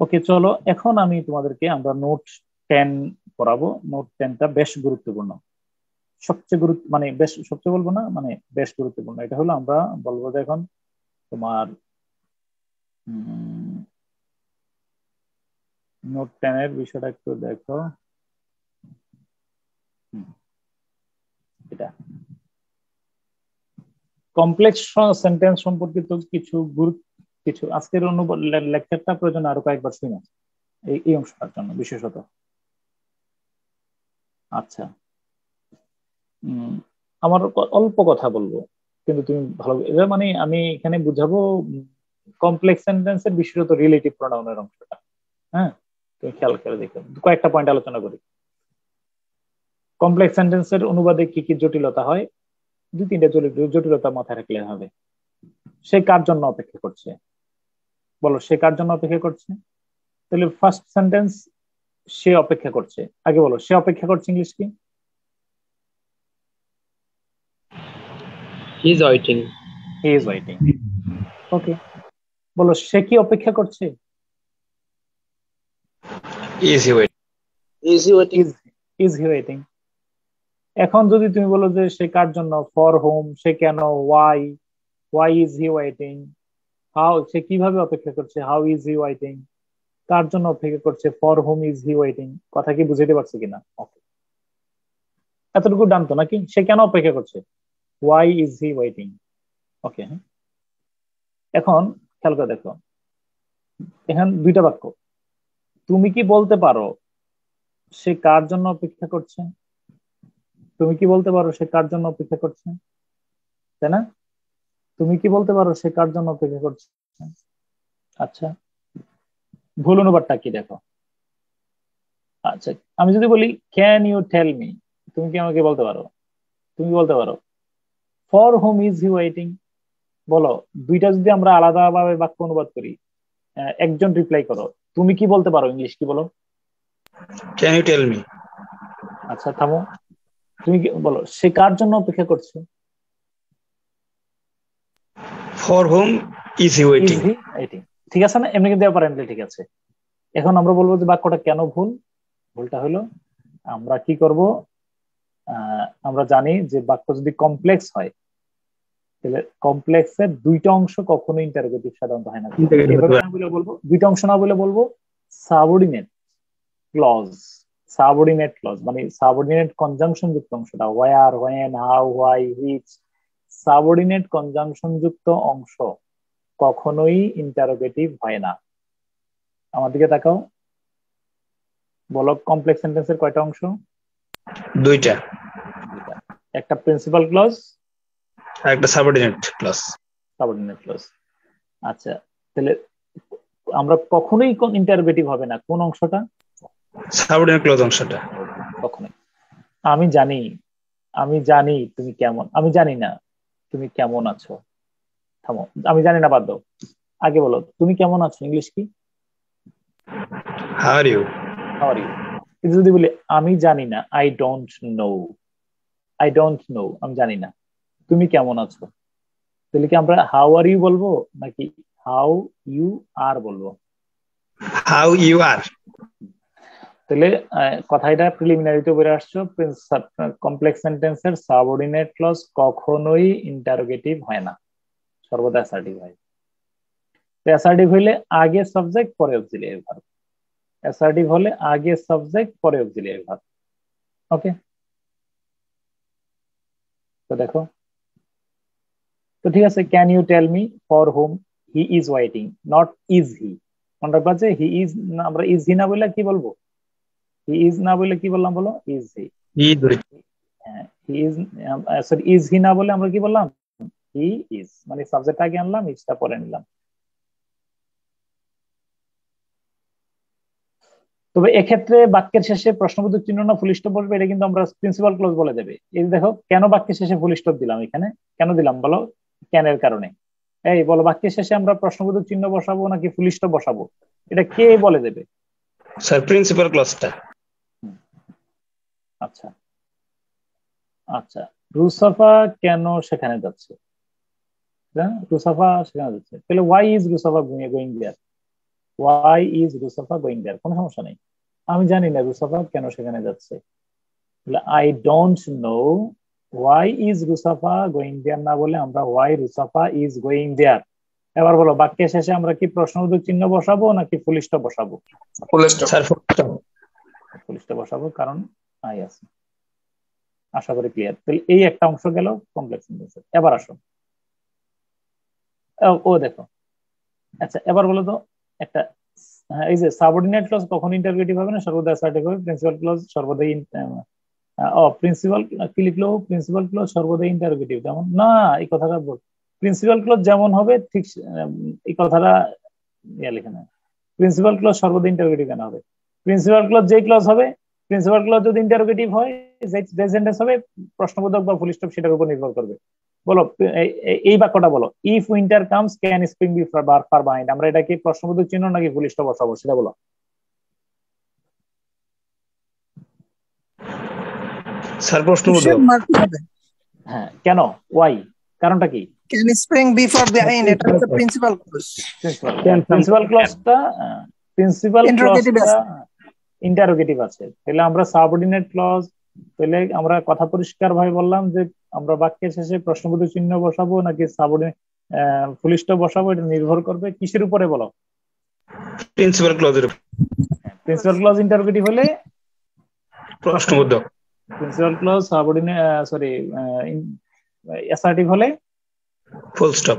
ওকে, চলো এখন আমি তোমাদেরকে, আমরা নোট 10 পড়াবো। নোট 10টা বেশ গুরুত্বপূর্ণ, সবচেয়ে বলবো না, মানে বেশ গুরুত্বপূর্ণ। এটা হলো, আমরা বলবো যে এখন তোমার নোট 10 এর বিষয়টা একটু দেখো। এটা কমপ্লেক্স সেন্টেন্স সম্পর্কিত কিছু আজকের লেকচারটা প্রয়োজন আরো কয়েকবার শুনে এই অংশটার জন্য বিশেষত। আচ্ছা, আমার অল্প কথা বলবো, কিন্তু তুমি ভালো, মানে আমি এখানে বুঝাবো কমপ্লেক্স সেন্টেন্সের বিশেষত রিলেটিভ প্রোনাউনের অংশটা। হ্যাঁ, তুমি খেয়াল করে দেখো, কয়েকটা পয়েন্ট আলোচনা করি। কমপ্লেক্স সেন্টেন্সের অনুবাদে কি কি জটিলতা হয়, 2-3টা জটিলতা মাথায় রাখলে হবে। সে কার জন্য অপেক্ষা করছে, বলো, সে কার জন্য অপেক্ষা করছে? তাহলে ফার্স্ট সেন্টেন্স, সে অপেক্ষা করছে। আগে বলো, সে অপেক্ষা করছে ইংলিশ কি? He is waiting. He is waiting. Okay, বলো, সে কি অপেক্ষা করছে? Is he waiting. Is he waiting. Is he waiting. এখন যদি তুমি বলো যে সে কার জন্য, ফর হোম, সে কেন, why is he waiting, how, সে কিভাবে অপেক্ষা করছে, হাউ ইজ হি ওয়েটিং, কার জন্য অপেক্ষা করছে, for home is he waiting. কথা কি বুঝাতে পারছে কিনা? ওকে, এতটুকু জানতো নাকি? সে কেন অপেক্ষা করছে, ওয়াই ইজ হি ওয়েটিং। ওকে, এখন খেয়াল করে দেখো, এখানে 2টা বাক্য। তুমি কি বলতে পারো সে কার জন্য অপেক্ষা করছে? তুমি কি বলতে পারো সে কার জন্য অপেক্ষা করছে, তাই না? তুমি কি বলতে পারো সে কার জন্য অপেক্ষা করছে? আচ্ছা, ভুল অনুবাদটা কি দেখো। আচ্ছা, আমি যদি বলি ক্যান ইউ টেল মি, তুমি কি আমাকে বলতে পারো, তুমি বলতে পারো for home is he waiting. বলো, 2টা যদি আমরা আলাদাভাবে বাক্য অনুবাদ করি, একজন রিপ্লাই করো, তুমি কি বলতে পারো, ইংলিশ কি বলো? Can you tell me. আচ্ছা, থামো, তুমি কি বলো, সে কার জন্য অপেক্ষা করছে? For home is he waiting. ঠিক আছে না? এমনি দেওয়া পারেন, ঠিক আছে। এখন আমরা বলবো যে বাক্যটা কেন ভুল। ভুলটা হলো, আমরা কি করব, আমরা জানি যে বাক্য যদি কমপ্লেক্স হয়, তাহলে কমপ্লেক্সের 2টা অংশ কখনো ইন্টারোগেটিভ সাধারণত হয় না। বলবো 2টা অংশ না বলে বলবো সাবঅর্ডিনেট ক্লজ। সাবঅর্ডিনেট ক্লজ মানে সাবঅর্ডিনেট কনজাংশন যুক্ত অংশটা, where, when, how, why, which, subordinate conjunction যুক্ত অংশ কখনোই ইন্টারোগেটিভ হয় না। আমার দিকে তাকাও, বলো কমপ্লেক্স সেন্টেন্সের কয়টা অংশ? দুইটা, একটা প্রিন্সিপাল ক্লজ আর একটা সাবঅর্ডিনেট ক্লজ। Subordinate clause. আচ্ছা, তাহলে আমরা কখনোই ইন্টারোগেটিভ হবে না কোন অংশটা? সাবঅর্ডিনেট ক্লজ অংশটা। কখনোই। আমি জানি তুমি কেমন, আমি জানি না তুমি কেমন আছো। থামো, আমি জানি না বাদ দাও, আগে বলো তুমি কেমন আছো ইংলিশ কি? How are you. How are you. কিন্তু যদি বলি আমি জানি না, আই ডোন্ট নো, আমি জানি না তুমি কেমন আছো, তাহলে কি আমরা হাউ আর ইউ বলবো নাকি হাউ ইউ আর বলবো? How you are. তাহলে কথাটা প্রিলিমিনারিতে বলে আসছো, কমপ্লেক্স সেন্টেন্সের সাবঅর্ডিনেট ক্লজ কখনোই ইন্টারোগেটিভ হয় না, সর্বদা অ্যাসার্টিভ হয়। অ্যাসার্টিভ হইলে আগে সাবজেক্ট পরে অক্সিলিয়ারি ভার্ব, অ্যাসার্টিভ হলে আগে সাবজেক্ট পরে অক্সিলিয়ারি ভার্ব। ওকে, তো দেখো, তো ঠিক আছে, can you tell me for whom he is waiting, not is he. মনে রাখবা যে হি ইজ, আমরা ইজ হি না বললে কি বলবো? হি ইজ না বললে কি বললাম বলো? Is he. He is, sorry is he না বলে আমরা কি বললাম? হি ইজ, মানে সাবজেক্ট আগে আনলাম, ইজটা পরে নিলাম। তবে এক্ষেত্রে বাক্যের শেষে প্রশ্নবোধক চিহ্ন না ফুল স্টপ বসবে, এটা কিন্তু আমরা প্রিন্সিপাল ক্লজ বলে দেবে। এই দেখো কেন বাক্যের শেষে ফুল স্টপ দিলাম এখানে, কেন দিলাম বলো? ক্যানের কারণে। এই বলো, বাক্যের শেষে আমরা প্রশ্নবোধক চিহ্ন বসাবো নাকি ফুল স্টপ বসাবো, এটা কে বলে দেবে? স্যার প্রিন্সিপাল ক্লজটা। আচ্ছা আচ্ছা, রুসাফা কেন সেখানে যাচ্ছে? রুসাফা সেখানে যাচ্ছে, তাহলে why is Rusafa going there? Why is Rusafa going there, কোনো সমস্যা নেই। আমি জানি না রুসাফা কেন সেখানে যাচ্ছে, I don't know why is Rusafa going there না বলে আমরা why Rusafa is going there. এবার বলো, বাক্যের শেষে আমরা কি প্রশ্নবোধক চিহ্ন বসাবো নাকি ফুল স্টপ বসাবো? Full stop. Sir full stop বসাবো, কারণ আই আছে। আশা করি ক্লিয়ার। তাহলে এই একটা অংশ গেল কমপ্লেক্স সেন্টেন্সের। এবার আসো, ও দেখো, আচ্ছা এবার বলো তো একটা, এই যে সাবঅর্ডিনেট ক্লজ কখন ইন্টারোগেটিভ হবে না, সর্বদা অ্যাসার্টিভ হবে। প্রিন্সিপাল ক্লজ সর্বদাই, প্রিন্সিপাল কি লিখলো? প্রিন্সিপাল ক্লজ সর্বদাই ইন্টারোগেটিভ, যেমন না এই কথাটা বল, প্রিন্সিপাল ক্লজ যেমন হবে ঠিক এই কথাটা লিখে না, প্রিন্সিপাল ক্লজ সর্বদা ইন্টারোগেটিভ কেন হবে? প্রিন্সিপাল ক্লজ যেই ক্লজ হবে, প্রিন্সিপাল ক্লজ যদি ইন্টারোগেটিভ হয়, যে সেন্টেন্স হবে প্রশ্নবোধক বা ফুল স্টপ সেটার উপর নির্ভর করবে। বলো এই বাক্যটা বলো, if winter comes can spring be far behind, আমরা এটা কি প্রশ্নবোধক চিহ্ন নাকি ফুল স্টপ বসাবো সেটা বলো। স্যার প্রশ্নবোধক। হ্যাঁ, কেন? ওয়াই, কারণটা কি? ক্যান স্প্রিং বিফোর বিহাইন্ড, এটা হচ্ছে প্রিন্সিপাল ক্লজ। প্রিন্সিপাল ক্লজটা ইন্টারোগেটিভ আছে, তাহলে আমরা সাবঅর্ডিনেট ক্লজ, তাহলে আমরা কথা পরিষ্কার ভাবে বললাম যে আমরা বাক্যের শেষে প্রশ্নবোধক চিহ্ন বসাবো নাকি সাবঅর্ডিনেট ফুল স্টপ বসাবো, এটা নির্ভর করবে কিসের উপরে বলো? প্রিন্সিপাল ক্লজের উপর। প্রিন্সিপাল ক্লজ ইন্টারোগেটিভ হলে প্রশ্নবোধক, principal clause subordinate sorry assertive হলে ফুল স্টপ।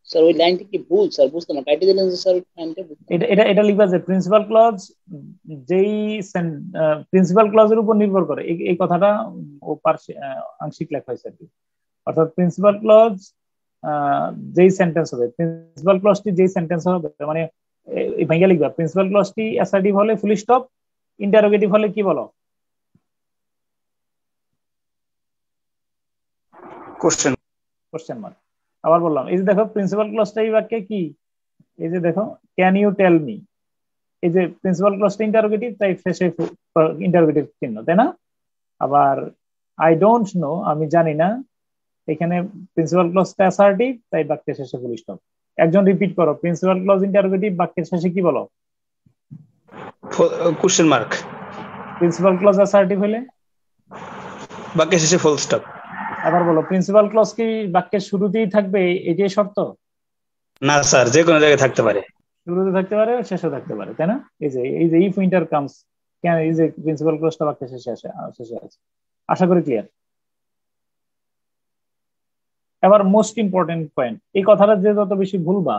স্যার ওই লাইনটা কি ভুল স্যার? বুঝতে না, কাটিয়ে দিলেন স্যার লাইনটা। এটা লিখবা যে প্রিন্সিপাল ক্লজ যেই প্রিন্সিপাল ক্লজের উপর নির্ভর করে, এই কথাটা ও আংশিক লেখা হয়েছে আর কি। অর্থাৎ প্রিন্সিপাল ক্লজ যেই সেন্টেন্স হবে, প্রিন্সিপাল ক্লজটি যেই সেন্টেন্স হবে, মানে ভাইয়া লিখবা প্রিন্সিপাল ক্লজটি অ্যাসার্টিভ হলে ফুল স্টপ, ইন্টারোগেটিভ হলে কি বলো? Question mark. আবার বললাম, এই যে দেখো প্রিন্সিপাল ক্লজটা এই বাক্যে কি, এই যে দেখো ক্যান ইউ টেল মি, এই যে প্রিন্সিপাল ক্লজটা ইন্টারোগেটিভ, তাই শেষে ইন্টারোগেটিভ চিহ্ন, তাই না? আবার আই ডোন্ট নো, আমি জানি না, এখানে প্রিন্সিপাল ক্লজটা অ্যাসার্টিভ, তাই বাক্যের শেষে ফুল স্টপ। একজন রিপিট করো, প্রিন্সিপাল ক্লজ ইন্টারোগেটিভ, বাক্যের শেষে কি বলো? Question mark. Principal clause assertive হলে বাক্যের শেষে ফুল স্টপ। আবার বলো, প্রিন্সিপাল ক্লজ কি বাক্যের শুরুতেই থাকবে এটাই শর্ত? না স্যার, যে কোনো জায়গায় থাকতে পারে, শুরুতে থাকতে পারে, শেষে থাকতে পারে, তাই না? এই যে ইফ উইন্টার কামস, কেন এই যে প্রিন্সিপাল ক্লজটা বাক্যের শেষে আছে। আশা করি ক্লিয়ার। এবার মোস্ট ইম্পর্টেন্ট পয়েন্ট, এই কথাটা যে যত বেশি ভুলবা,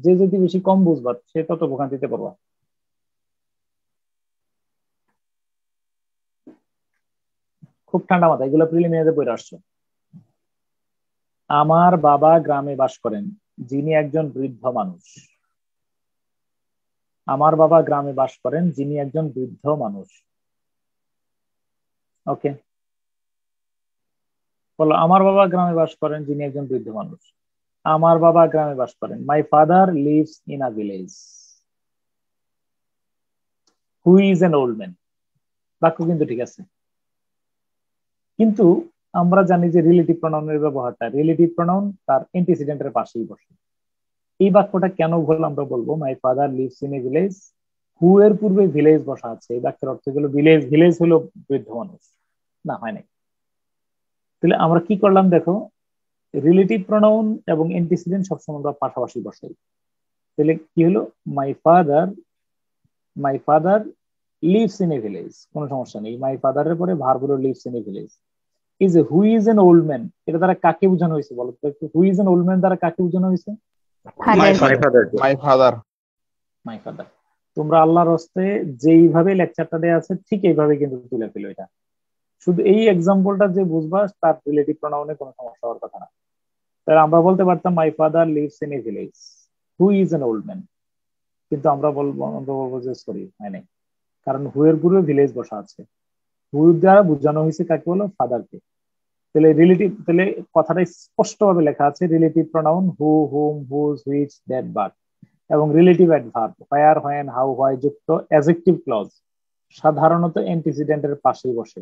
যে যদি বেশি কম বুঝবা, সে তত ভোগান্তিতে পড়বা। খুব ঠান্ডা মাথা, এগুলো প্রিলিমিনারিতে পড়ে আসছো। আমার বাবা গ্রামে বাস করেন, যিনি একজন বৃদ্ধ মানুষ। আমার বাবা গ্রামে বাস করেন, যিনি একজন বৃদ্ধ মানুষ। ওকে, বলো আমার বাবা গ্রামে বাস করেন, যিনি একজন বৃদ্ধ মানুষ। আমার বাবা গ্রামে বাস করেন। মাই father lives in a village. Who is an old man. বাক্য কিন্তু ঠিক আছে, কিন্তু আমরা জানি যে রিলেটিভ প্রনাউনের ব্যবহারটা, রিলেটিভ প্রনাউন তার অ্যান্টিসিডেন্টের পাশেই বসে। এই বাক্যটা কেন ভুল আমরা বলবো, my father lives in a village, who এর পূর্বে ভিলেজ বসা আছে, এই বাক্যের অর্থ হলো ভিলেজ, ভিলেজ হলো বৃদ্ধ মানুষ, না হয় নাই। তাহলে আমরা কি করলাম দেখো, রিলেটিভ প্রনাউন এবং অ্যান্টিসিডেন্ট সবসময় আমরা পাশাপাশি বসাই। তাহলে কি হলো, মাই father lives in a village, কোনো সমস্যা নেই। মাই ফাদারের পরে ভার্ব হলো leaves in a village. Is who is an old man, এটা দ্বারা কাকে বোঝানো হয়েছে বলো তো একটু? হু ইজ এন ওল্ড ম্যান দ্বারা কাকে বোঝানো হয়েছে? My father. তোমরা আল্লাহর হস্তে যেইভাবে লেকচারটা দেয়া আছে ঠিক এইভাবে কিন্তু তুলে ফেলো এটা। শুধু এই এক্সাম্পলটা যে বুঝবা, তার রিলেটিভ প্রনাউনে কোনো সমস্যা হওয়ার কথা না। তাহলে আমরা বলতে পারতাম মাই father lives in a village, who is an old man, কিন্তু আমরা বলবো যে সরি হয় নাই, কারণ হু এর পূর্বে ভিলেজ বসা আছে। হু দ্বারা বোঝানো হয়েছে কাকে বলো, ফাদারকে। তাহলে রিলেটিভ, তাহলে কথাটা স্পষ্টভাবে লেখা আছে relative pronoun who, whom, whose, which, that, but, এবং relative adverb where, when, how, why যুক্ত অ্যাডজেক্টিভ ক্লজ সাধারণত অ্যান্টিসিডেন্টের পাশেই বসে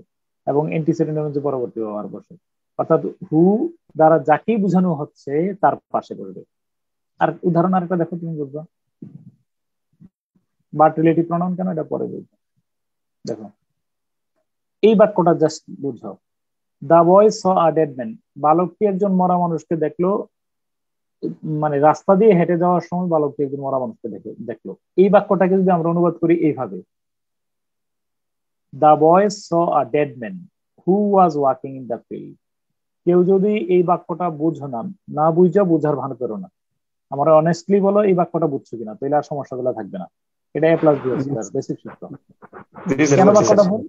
এবং অ্যান্টিসিডেন্টের মধ্যে পরবর্তী ব্যবহার বসে। অর্থাৎ হু দ্বারা যাকেই বোঝানো হচ্ছে তার পাশে বসবে। আর উদাহরণ আরেকটা দেখো, তুমি বুঝবা। বাট রিলেটিভ প্রনাউন কেন, এটা পরে বুঝবে। দেখো এই বাক্যটা জাস্ট বুঝাও। দা boy saw a dead man, বালকটি একজন মরা মানুষকে দেখলো, মানে রাস্তা দিয়ে হেঁটে যাওয়ার সময় বালকটি একজন মরা মানুষকে দেখলো। এই বাক্যটাকে যদি আমরা অনুবাদ করি এইভাবে, the boy saw a dead man who was walking in the field. কেউ যদি এই বাক্যটা বুঝো না বুঝা বোঝার ভান করো না, আমরা অনেস্টলি বলো এই বাক্যটা বুঝছো কিনা, তাহলে আর সমস্যাগুলো থাকবে না। এটা এ প্লাস বি বেসিক সূত্র। কেন বাক্যটা ভুল,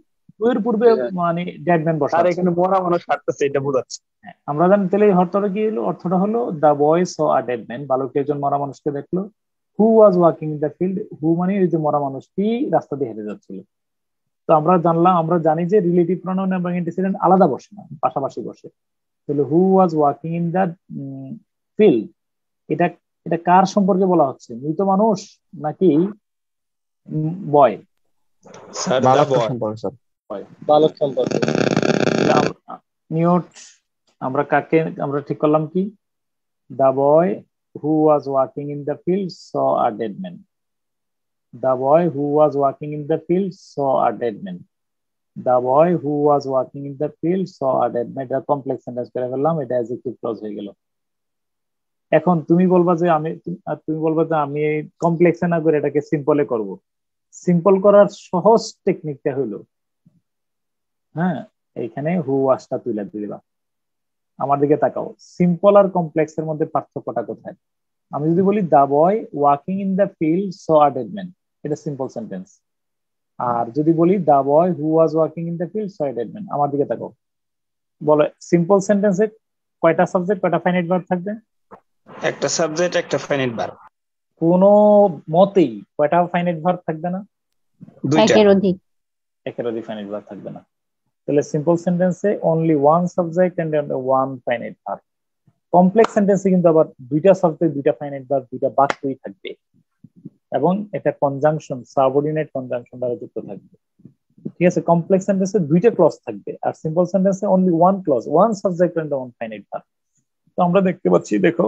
এর পূর্বে মানে ডেড ম্যান বসা, আর এখানে মরা মানুষ হাঁটতেছে, এটা বোঝাচ্ছে। আমরা জানি। তাহলে এই অর্থটা কি হলো, অর্থটা হলো দা boy saw a dead man, বালকটি একজন মরা মানুষকে দেখলো। Who was walking in the field, who মানে এই যে মরা মানুষটি রাস্তা দিয়ে হেঁটে যাচ্ছিল। তো আমরা জানি যে রিলেটিভ প্রনাউন এবং অ্যান্টিসিডেন্ট আলাদা বসে না, পাশাপাশি বসে। তাহলে who was walking in the field, এটা এটা কার সম্পর্কে বলা হচ্ছে, মৃত মানুষ নাকি বয়? স্যার দা বয়, বালক সম্পর্কে। নিউট আমরা কাকে আমরা ঠিক করলাম কি, the boy who was walking in the field saw a dead man. The boy who was walking in the field saw a dead man. The boy who was walking in the field saw a dead man. এটা complex sentence করে ফেললাম, এটা adjective clause হয়ে গেল। এখন তুমি বলবা যে আমি কমপ্লেক্সে না করে এটাকে সিম্পলে করব। সিম্পল করার সহজ টেকনিকটা হলো, হ্যাঁ, এইখানে হু ওয়াজটা তুলে দিবা। আমার দিকে তাকাও, সিম্পল আর কমপ্লেক্সের মধ্যে পার্থক্যটা কোথায়? আমি যদি বলি the boy walking in the field saw a dead man, এটা সিম্পল সেন্টেন্স। আর যদি বলি the boy who was walking in the field saw a dead man, আমার দিকে তাকাও, বলো সিম্পল সেন্টেন্সে কয়টা সাবজেক্ট, কয়টা ফাইনাইট ভার্ব থাকবে? একটা সাবজেক্ট, একটা ফাইনাইট ভার্ব। কোনো মতেই কয়টা ফাইনাইট ভার্ব থাকবে না? দুইটা। একের অধিক ফাইনাইট ভার্ব থাকবে না। তাহলে সিম্পল সেন্টেন্সে only one subject and one finite verb. Complex সেন্টেন্সে কিন্তু আবার দুইটা সাবজেক্ট, দুইটা ফাইনাইট ভার্ব, দুইটা বাক্যই থাকবে এবং এটা কনজাংশন, সাবঅর্ডিনেট কনজাংশন দ্বারা যুক্ত থাকবে। ঠিক আছে, কমপ্লেক্স সেন্টেন্সে দুইটা ক্লজ থাকবে, আর সিম্পল সেন্টেন্সে only one clause, one subject and one finite verb. তো আমরা দেখতে পাচ্ছি, দেখো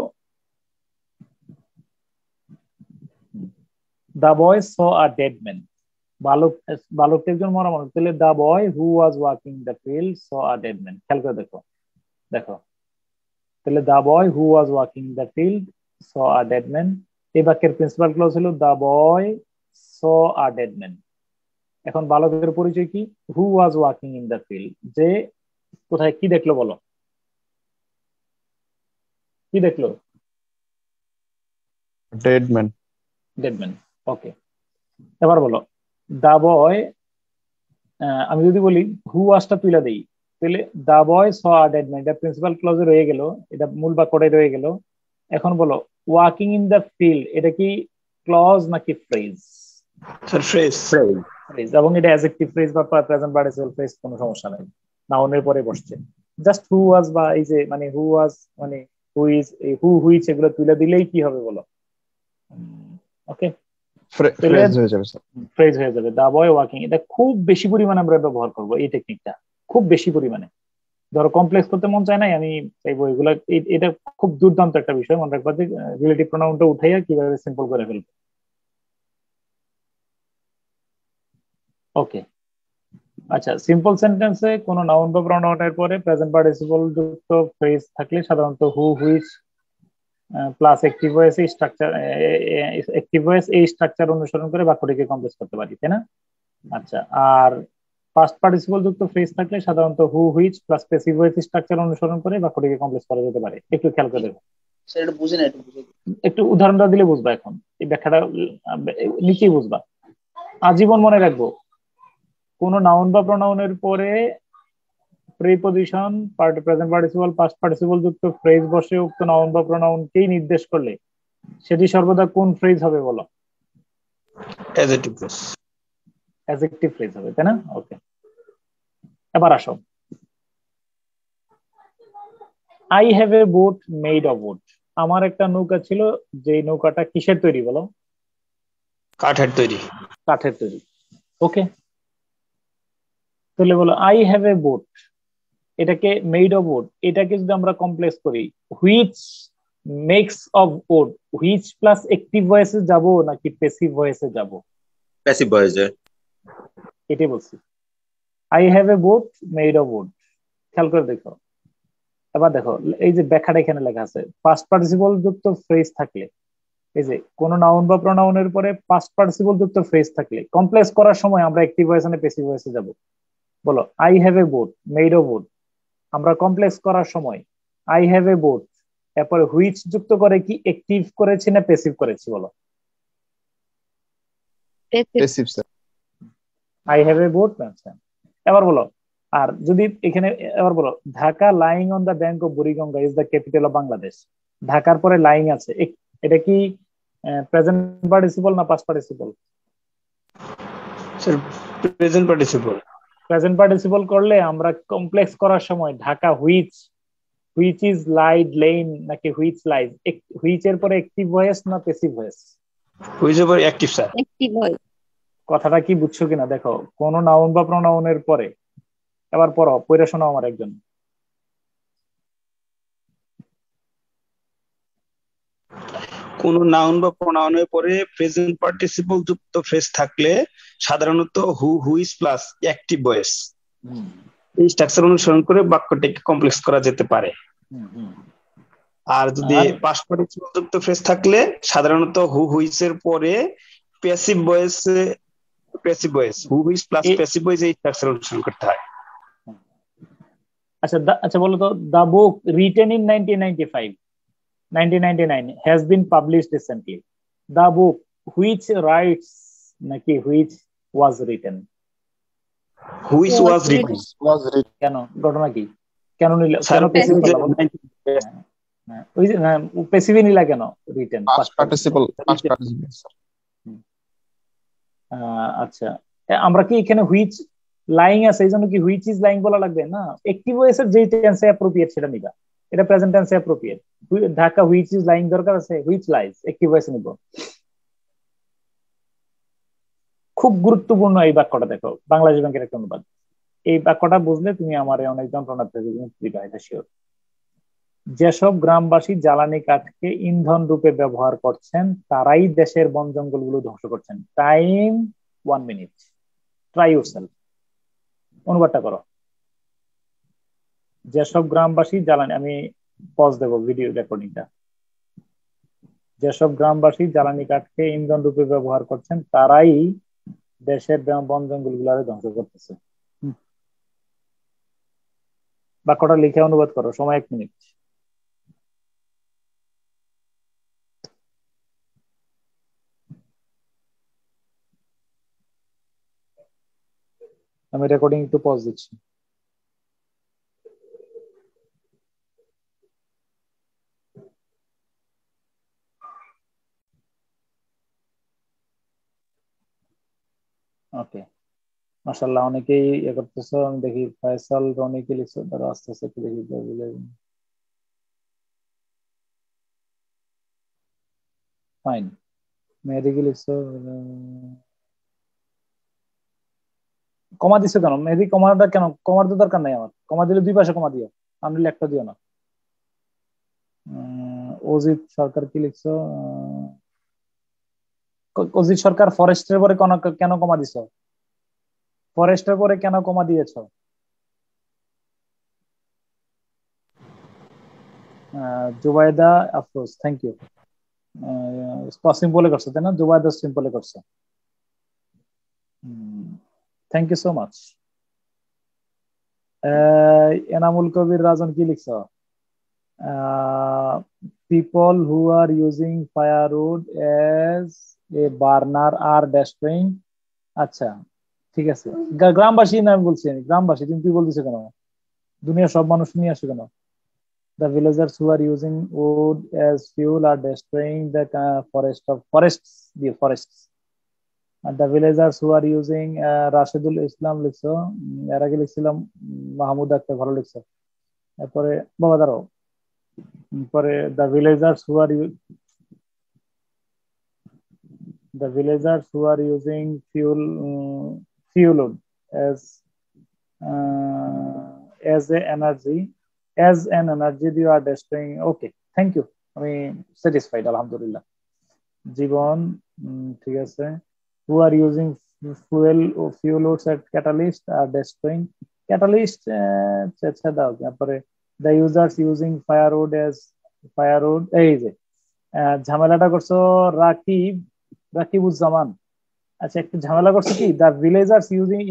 দা boy saw a dead man, বালকটি একজন মরা মানুষ। তাহলে the boy who was walking the field saw a dead man, খেয়াল করে দেখো তাহলে the boy who was walking the field saw a dead man. এই বাক্যের প্রিন্সিপাল ক্লজ হলো দা boy saw a dead man. এখন বালকের পরিচয় কি, who was walking in the field, যে কোথায় কি দেখলো বলো, কি দেখলো? Dead man. Dead man. Okay, এবার বলো দা বয়, আমি যদি বলি হু ওয়াজটা তুলে দেই, তাহলে the boy saw a dead man, এটা প্রিন্সিপাল ক্লজে রয়ে গেল, এটা মূল বাক্যটাই রয়ে গেল। এখন বলো ওয়াকিং ইন দ্য ফিল্ড, এটা কি ক্লজ নাকি ফ্রেজ? Sir phrase. ফ্রেজ, এবং এটা অ্যাডজেক্টিভ ফ্রেজ বা প্রেজেন্ট পার্টিসিপল ফ্রেজ, কোনো সমস্যা নাই, নাউনের পরে বসছে। জাস্ট হু ওয়াজ বা এই যে মানে হু ওয়াজ মানে হু ইজ, এই হু হুইচ এগুলো তুলে দিলেই কি হবে বলো? ওকে, ফ্রেজ হয়ে যাবে স্যার। ফ্রেজ হয়ে যাবে। দা বয় ওয়াকিং, এটা খুব বেশি পরিমাণে আমরা ব্যবহার করব এই টেকনিকটা, খুব বেশি পরিমাণে। ধরো কমপ্লেক্স করতে মন চায় নাই, আমি চাইবো এগুলো, এটা খুব দুর্দান্ত একটা বিষয়, মনে রাখবা যে রিলেটিভ প্রোনাউনটা উঠাইয়া কিভাবে সিম্পল করে ফেলবো। ওকে, আচ্ছা, সিম্পল সেন্টেন্সে কোন নাউন বা প্রোনাউনের পরে প্রেজেন্ট পার্টিসিপল যুক্ত ফ্রেজ থাকলে সাধারণত হু হুইচ প্লাস অ্যাক্টিভ ভয়েস এই স্ট্রাকচার, অ্যাক্টিভ ভয়েস এই স্ট্রাকচার অনুসরণ করে বাক্যটিকে কমপ্লেক্স করতে পারি, তাই না? আচ্ছা, আর পাস্ট পার্টিসিপল যুক্ত ফ্রেজ থাকলে সাধারণত হু which plus passive voice structure অনুসরণ করে বাক্যটিকে কমপ্লেক্স করা যেতে পারে। একটু খেয়াল করে দেখো, স্যার এটা বুঝি না, একটু বুঝে দিন। একটু উদাহরণটা দিলে বুঝবা, এখন এই ব্যাখ্যাটা নিচেই বুঝবা। আজীবন মনে রাখবো, কোন নাউন বা প্রোনাউনের পরে preposition present participle past participle যুক্ত ফ্রেজ বসে উক্ত নাউন বা প্রোনাউনকেই নির্দেশ করলে সেটি সর্বদা কোন ফ্রেজ হবে বলো? Adjective phrase. অ্যাডজেক্টিভ ফ্রেজ হবে, তাই না? ওকে, এবার আসো, I have a boat made of would, আমার একটা নৌকা ছিল, যে নৌকাটা কিসের তৈরি বলো? কাঠের তৈরি। কাঠের তৈরি। ওকে, তাহলে বলো আই হ্যাভ এ বোট, এটাকে মেড অফ উড, এটাকে যদি আমরা কমপ্লেক্স করি, which makes of wood, which plus active ভয়েসে যাব নাকি প্যাসিভ ভয়েসে যাব? প্যাসিভ ভয়েসে। এটাই বলছি, I have a boat made of wood. খেয়াল করে দেখো, এবার দেখো এই যে ব্যাখ্যাটা এখানে লেখা আছে, পাস্ট পার্টিসিপল যুক্ত ফ্রেজ থাকলে, এই যে কোন নাউন বা প্রোনাউনের পরে পাস্ট পার্টিসিপল যুক্ত ফ্রেজ থাকলে কমপ্লেক্স করার সময় আমরা অ্যাক্টিভ ভয়েস না প্যাসিভ ভয়েসে যাব? বলো I have a boat made of would, আমরা কমপ্লেক্স করার সময় আই হ্যাভ এ বোট এরপরে হুইচ যুক্ত করে কি অ্যাক্টিভ করেছি না প্যাসিভ করেছি বলো? Passive sir. I have a boat. আচ্ছা, এবার বলো, আর যদি এখানে, এবার বলো Dhaka lying on the bank of Buriganga is the capital of Bangladesh, ঢাকার পরে লাইং আছে, এটা কি প্রেজেন্ট পার্টিসিপল না past participle? Sir present participle. Present participle করলে আমরা কমপ্লেক্স করার সময় Dhaka which, which is laid lain নাকি হুইচ লাইজ, হুইচ এর পরে অ্যাক্টিভ ভয়েস না প্যাসিভ ভয়েস? হুইচ এর পরে অ্যাক্টিভ স্যার। Active voice. কথাটা কি বুঝছো কিনা দেখো, কোন নাউন বা প্রোনাউনের পরে, এবার পড়ো, পড়ে শোনাও আমার একজন। কোন নাউন বা প্রোনাউনের পরে প্রেজেন্ট পার্টিসিপল যুক্ত ফ্রেজ থাকলে সাধারণত হু হুইচ প্লাস অ্যাক্টিভ ভয়েস এই স্ট্রাকচার অনুসরণ করে বাক্যটিকে কমপ্লেক্স করা যেতে পারে। আর যদি পাস্ট পার্টিসিপল যুক্ত ফ্রেজ থাকলে সাধারণত হু হুইচ এর পরে passive voice, who which plus passive voice এই স্ট্রাকচার অনুসরণ করতে হয়। আচ্ছা আচ্ছা, বলো তো, the book written in 1999 has been published recently. The book which writes নাকি which was written? Which was written. কেন, ঘটনা কি, কেন নিলা, কেন প্যাসিভ করলাম? ওই যে প্যাসিভ নিলা কেন? Written past participle, past participle sir. আচ্ছা, আমরা কি এখানে হুইচ লাইং আছে এইজন্য কি হুইচ ইজ লাইং বলা লাগবে না? অ্যাক্টিভ ভয়েসের যেই টেন্সে অ্যাপ্রোপ্রিয়েট সেটা নিবা, এটা প্রেজেন্ট টেন্সে appropriate. Dhaka which is lying দরকার আছে, হুইচ লাইজ অ্যাক্টিভ ভয়েসে নিব। খুব গুরুত্বপূর্ণ এই বাক্যটা, দেখো বাংলাদেশ ব্যাংকের একটা অনুবাদ, এই বাক্যটা বুঝলে তুমি আমার অনেক যন্ত্রণা থেকে দিবা, এটা শিওর। যেসব গ্রামবাসী জ্বালানি কাঠকে ইন্ধন রূপে ব্যবহার করছেন তারাই দেশের বন জঙ্গলগুলো ধ্বংস করছেন। টাইম 1 মিনিট, ট্রাই ইউরসেলফ, অনুবাদটা করো। যেসব গ্রামবাসী জ্বালানি, আমি পজ দেবো ভিডিও রেকর্ডিংটা। যেসব গ্রামবাসী জ্বালানি কাঠকে ইন্ধন রূপে ব্যবহার করছেন তারাই দেশের বন জঙ্গল গুলারে ধ্বংস করতেছে। বাক্যটা লিখে অনুবাদ করো, সময় 1 মিনিট। আমি রেকর্ডিং একটু পজ দিচ্ছি। ওকে, মাশাআল্লাহ অনেকেই ইয়ে করতেছো। আমি দেখি ফয়সাল রনি কি লিখছো, তারা আস্তে আস্তে একটু দেখি। ফাইন, মেহেদি কি লিখছো? কমা দিছো কেন মেহেদি? কমাটা কেন? কমার তো দরকার নাই আমার। কমা দিলে 2 পাশে কমা দিও, আনলে একটা দিও না। অজিত সরকার কি লিখছো? অজিত সরকার ফরেস্টের পরে কেন কমা দিছো? ফরেস্টের পরে কেন কমা দিয়েছো? Zubaida Afroz, thank you. সিম্পলে করছো তাই না? জুবাইদা সিম্পলে করছো, thank you so much. Enamul Kabir Rajon কি লিখছো? People who are using firewood as a burner are destroying. আচ্ছা ঠিক আছে, গ্রামবাসী না আমি বলছি, গ্রামবাসী। তুমি কি বলতেছো কেন? দুনিয়ার সব মানুষ নিয়ে আসো কেন? The villagers who are using wood as fuel are destroying the forests. And the villagers who are using Rashedul Islam লিখছো, এর আগে লিখছিলাম মাহমুদ আক্তার, ভালো লিখছো। এরপরে বাবা দাঁড়াও, পরে the villagers who are using fuel wood as an energy they are destroying. Okay, thank you, আমি satisfied আলহামদুলিল্লাহ। জীবন ঠিক আছে। who are using fuel woods as catalyst are destroying catalyst আচ্ছা দাও। তারপরে the users using firewood as firewood, এই যে ঝামেলাটা করছো রাকিবুজ্জামান। আচ্ছা একটু ঝামেলা করছো কি, the villagers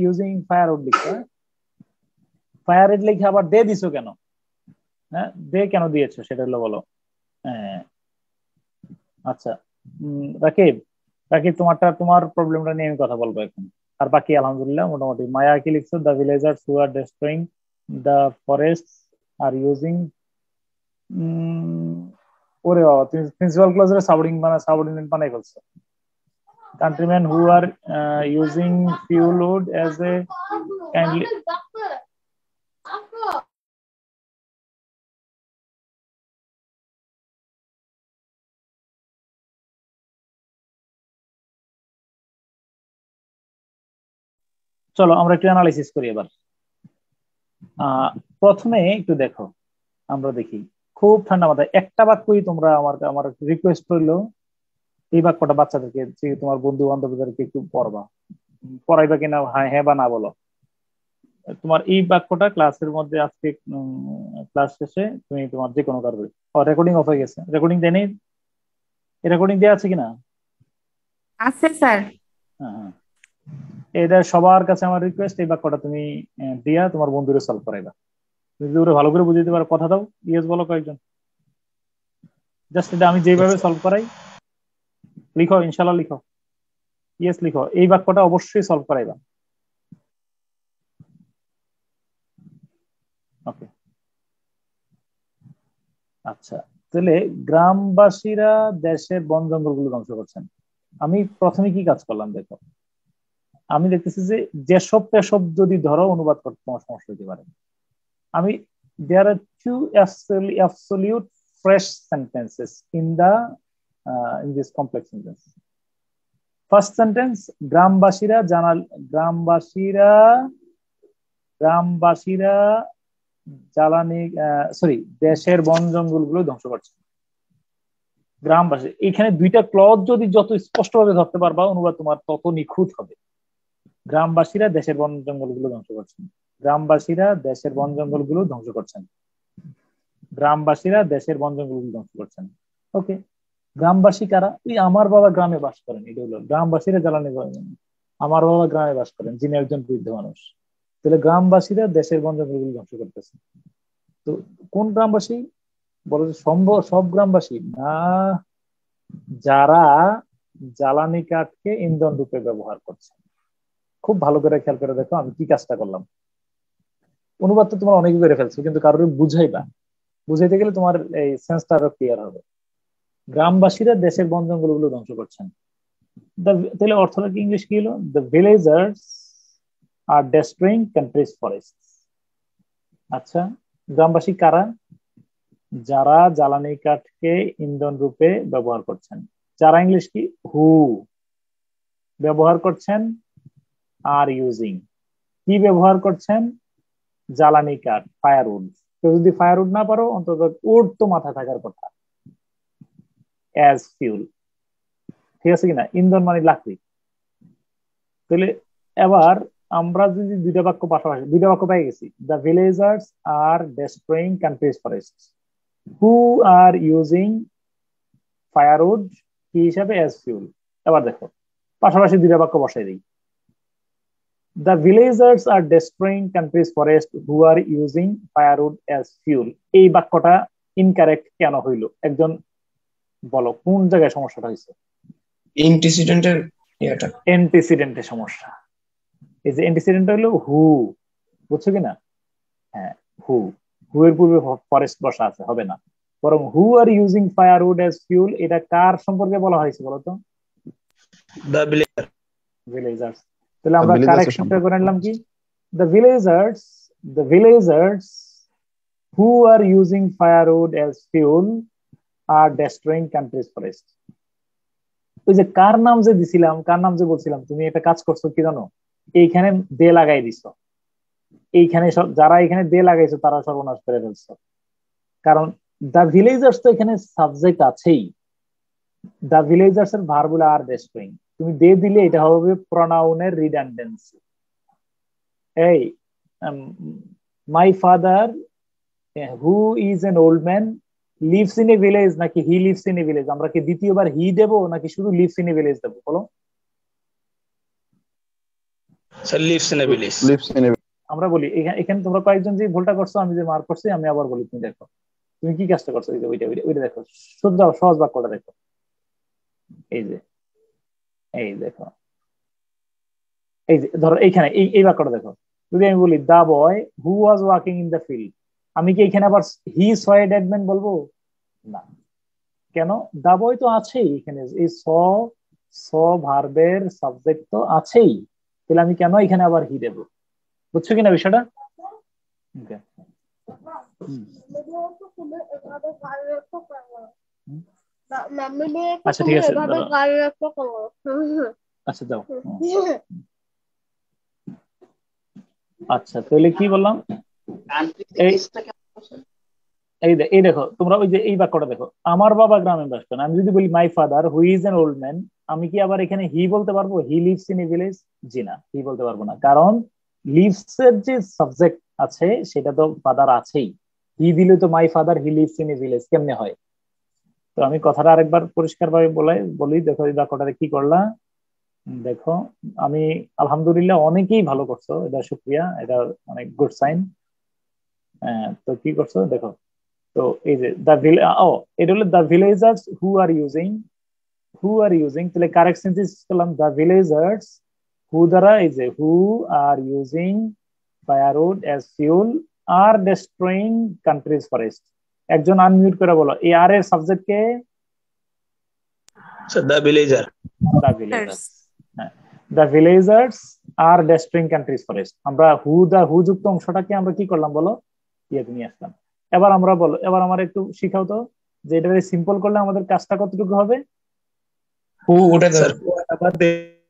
using firewood লিখছো, ফায়ারউড লিখে আবার দে দিছো কেন? হ্যাঁ, দে কেন দিয়েছো সেটা হলো বলো। আচ্ছা রাকিব তোমার প্রবলেমটা নিয়ে আমি কথা বলবো এখন। আর বাকি আলহামদুলিল্লাহ মোটামুটি। মায়া কি লিখছো? the villagers who are destroying the forests are using ওরে বাবা, তুমি প্রিন্সিপাল ক্লজের সাবঅর্ডিনেট বানাই ফেলছো। countrymen who are using fuel wood as a kindly চলো আমরা একটু অ্যানালাইসিস করি এবার। প্রথমে একটু দেখো, আমরা দেখি খুব ঠান্ডা মাথায় একটা বাক্যই তোমরা আমার রিকোয়েস্ট রইলো, এই বাক্যটা বাচ্চাদেরকে, তোমার বন্ধু বান্ধবদেরকে একটু পড়াইবা কিনা, হ্যাঁ বা না বলো। তোমার এই বাক্যটা ক্লাসের মধ্যে আজকে ক্লাস শেষে তুমি তোমার যে কোনো কারণে। রেকর্ডিং অফ হয়ে গেছে, রেকর্ডিং দেয়নি? রেকর্ডিং দেওয়া আছে কিনা? আছে স্যার। হ্যাঁ, এটা সবার কাছে আমার রিকোয়েস্ট, এই বাক্যটা তুমি দিয়া তোমার বন্ধুরে সলভ করাইবা। যদি ওরা ভালো করে বুঝে দিতে পারো, কথা দাও, ইয়েস বলো কয়েকজন। জাস্ট এটা আমি যেভাবে সলভ করাই লিখো, ইনশাল্লাহ লিখো, ইয়েস লিখো, এই বাক্যটা অবশ্যই সলভ করাইবা। ওকে আচ্ছা, তাহলে গ্রামবাসীরা দেশের বন জঙ্গলগুলো ধ্বংস করছেন। আমি প্রথমে কি কাজ করলাম দেখো, আমি দেখতেছি যে যেসব পেশব যদি ধরো অনুবাদ করতে তোমার সমস্যা হতে পারে। আমি there are two absolute fresh sentences in this complex sentence. First sentence, গ্রামবাসীরা জ্বালানি দেশের বন জঙ্গলগুলো ধ্বংস করছে। গ্রামবাসী, এখানে দুইটা ক্লজ যদি যত স্পষ্টভাবে ধরতে পারবা অনুবাদ তোমার তত নিখুঁত হবে। গ্রামবাসীরা দেশের বন জঙ্গলগুলো ধ্বংস করছেন, গ্রামবাসীরা দেশের বন জঙ্গলগুলো ধ্বংস করছেন, গ্রামবাসীরা দেশের বন জঙ্গলগুলো ধ্বংস করছেন। ওকে, গ্রামবাসী কারা? আমার বাবা গ্রামে বাস করেন, এটা হলো গ্রামবাসীরা জ্বালানি। আমার বাবা গ্রামে বাস করেন, যিনি একজন বৃদ্ধ মানুষ। তাহলে গ্রামবাসীরা দেশের বন জঙ্গলগুলো ধ্বংস করতেছে। তো কোন গ্রামবাসী বলো, যে সব গ্রামবাসী না, যারা জ্বালানি কাঠকে ইন্ধন রূপে ব্যবহার করছে। খুব ভালো করে খেয়াল করে দেখো আমি কি কাজটা করলাম। অনুবাদ তো তোমার অনেক করে ফেলছো, কিন্তু কারোর বুঝাইবা, বুঝাইতে গেলে তোমার এই সেন্সটা আরো ক্লিয়ার হবে। গ্রামবাসীরা দেশের বন জঙ্গলগুলো ধ্বংস করছেন। তাহলে অর্থটা কি, ইংলিশ কি হলো? The villagers are destroying country's forest. আচ্ছা, গ্রামবাসী কারা? যারা জ্বালানি কাঠকে ইন্ধন রূপে ব্যবহার করছেন। যারা ইংলিশ কি? হু। ব্যবহার করছেন আর ইউজিং। কি ব্যবহার করছেন? জ্বালানি কাঠ, ফায়ারউড। কেউ যদি ফায়ারউড না পারো, অন্তত উড তো মাথা থাকার কথা, অ্যাজ ফিউল। ঠিক আছে কিনা? ইন্ধন মানে লাকড়ি। তাহলে এবার আমরা যদি দুইটা বাক্য পাশাপাশি, দুইটা বাক্য পেয়ে গেছি। The villagers are destroying country's forest, who are using firewood কি হিসাবে? As fuel. এবার দেখো পাশাপাশি দুইটা বাক্য বসাই দিই। The villagers are destroying country's forest who are using firewood as fuel. এই বাক্যটা ইনকারেক্ট কেন হইল? একজন বলো, কোন জায়গায় সমস্যাটা হয়েছে? এন্টিসিডেন্টের ইয়াটা, অ্যান্টিসিডেন্টের সমস্যা। এই যে অ্যান্টিসিডেন্ট হলো হু, বুঝছো কিনা? হ্যাঁ, হু। হু এর পূর্বে ফরেস্ট বসা আছে, হবে না। বরং who are using firewood as fuel, এটা কার সম্পর্কে বলা হয়েছে বলতো? The villager. ভিলেজার্স। তাহলে আমরা কারেকশনটা করে নিলাম কি? The villagers who are using firewood as fuel are destroying country's forest. ওই যে কার নাম যে দিছিলাম, কার নাম যে বলছিলাম, তুমি একটা কাজ করছো কি জানো? এইখানে দে লাগাই দিছো। এইখানে যারা এখানে দে লাগাইছো তারা সর্বনাশ করে ফেলছো। কারণ দ্য ভিলেজার্স তো এখানে সাবজেক্ট আছেই। দ্য ভিলেজার্স এর ভার্ব হলো আর ডেস্ট্রয়িং। তুমি দে দিলে এটা হবে প্রনাউনের রিডান্ডেন্সি। এই my father who is an old man lives in a village, নাকি he lives in a village? আমরা কি দ্বিতীয়বার হি দেবো নাকি শুধু লিভস ইন এ ভিলেজ দেবো? বলো। Leaves in a village. আমরা বলি এখানে তোমরা কয়েকজন যে ভুলটা করছো, আমি যে মার্ক করছি, আমি আবার বলি, তুমি দেখো তুমি কি কাজটা করছো। ওইটা দেখো, সহজ বাক্যটা দেখো। এই যে দেখো, এই যে ধরো এইখানে এই বাক্যটা দেখো। যদি আমি বলি the boy who was walking in the field, আমি কি এখানে আবার হি স এ ডেড ম্যান বলবো? না। কেন? দা বয় তো আছেই এখানে, এই স ভার্বের সাবজেক্ট তো আছেই। তাহলে আমি কেন এখানে আবার হি দেব? বুঝছো কিনা বিষয়টা? আচ্ছা ঠিক আছে, আচ্ছা যাও। আচ্ছা তাহলে কি বললাম? এই দেখো তোমরা ওই যে এই বাক্যটা দেখো, আমার বাবা গ্রামে বাস করেন। আমি যদি বলি my father who is an old man, আমি কি আবার এখানে হি বলতে পারবো? He lives in a village? জি না, হি বলতে পারবো না। কারণ লিভস এর যে সাবজেক্ট আছে সেটা তো ফাদার আছেই। হি দিলে তো my father he lives in a village কেমনে হয়? তো আমি কথাটা আরেকবার পরিষ্কার ভাবে বলি। দেখো এই বাক্যটাতে কি করলাম দেখো। আমি আলহামদুলিল্লাহ, অনেকেই ভালো করছো, এটা শুকরিয়া, এটা অনেক গুড সাইন। তো কি করছো দেখো। তো এই যে এটা হলো the villagers who are using, তাহলে কারেক্ট সেন্টেন্স করলাম দ্য ভিলেজার্স হু দ্বারা, এই যে who are using firewood as fuel are destroying country's forest. একজন আনমিউট করে বলো, এই আর এর সাবজেক্ট কে? The villager. The villagers are destroying country's forest. আমরা হু যুক্ত অংশটাকে আমরা কি করলাম বলো? ইয়েতে নিয়ে আসলাম। এবার আমরা বলো, এবার আমার একটু শিখাও তো যে এটা সিম্পল করলে আমাদের কাজটা কতটুকু হবে? হু উঠে দাও,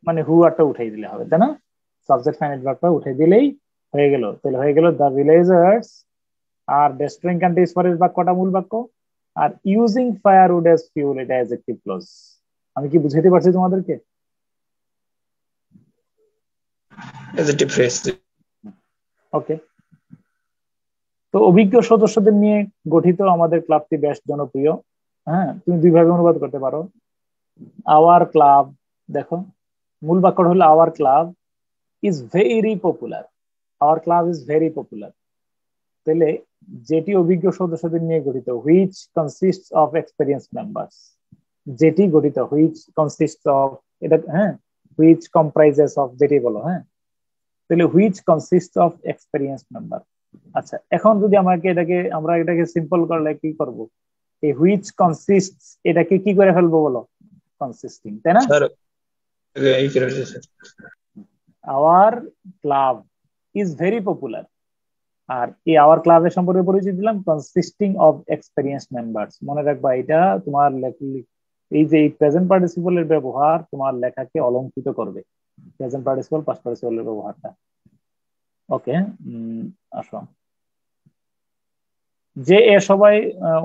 মানে হু আরটা উঠাই দিলে হবে, তাই না? সাবজেক্ট ফাইনাইট ভার্বটা উঠাই দিলেই হয়ে গেল। তাহলে হয়ে গেল the villagers are destroying country's forest বাক্যটা মূল বাক্য, are using firewood as fuel এটা অ্যাডজেক্টিভ ক্লজ। আমি কি বুঝাইতে পারছি তোমাদেরকে? Adjective phrase. ওকে। তো অভিজ্ঞ সদস্যদের নিয়ে গঠিত আমাদের ক্লাবটি বেশ জনপ্রিয়। হ্যাঁ, তুমি দুইভাবে অনুবাদ করতে পারো। আওয়ার ক্লাব, দেখো মূল বাক্যটা হলো our club is very popular. Our club is very popular. তাহলে যেটি অভিজ্ঞ সদস্যদের নিয়ে গঠিত, which consists of experience members, যেটি গঠিত, হুইচ কনসিস্টস অফ, এটা হ্যাঁ, হুইচ কম্প্রাইজেস অফ, যেটি বলো, হ্যাঁ, তাহলে which consists of experience member. আচ্ছা, এখন যদি আমরা এটাকে সিম্পল করলে কি করব, এই হুইচ কনসিস্টস এটাকে কি করে ফেলবো বলো, কনসিস্টিং, তাই না? স্যার এই করে sir our club is very popular, আর এই আওয়ার ক্লাবের সম্পর্কে পরিচয় দিলাম কনসিস্টিং অফ এক্সপেরিয়েন্স মেম্বার্স। মনে রাখবা এটা তোমার এই যে প্রেজেন্ট পার্টিসিপলের ব্যবহার তোমার লেখাকে অলংকৃত করবে, প্রেজেন্ট পার্টিসিপল পাস্ট পার্টিসিপলের ব্যবহারটা। ওকে, আসো, যে এ সবাই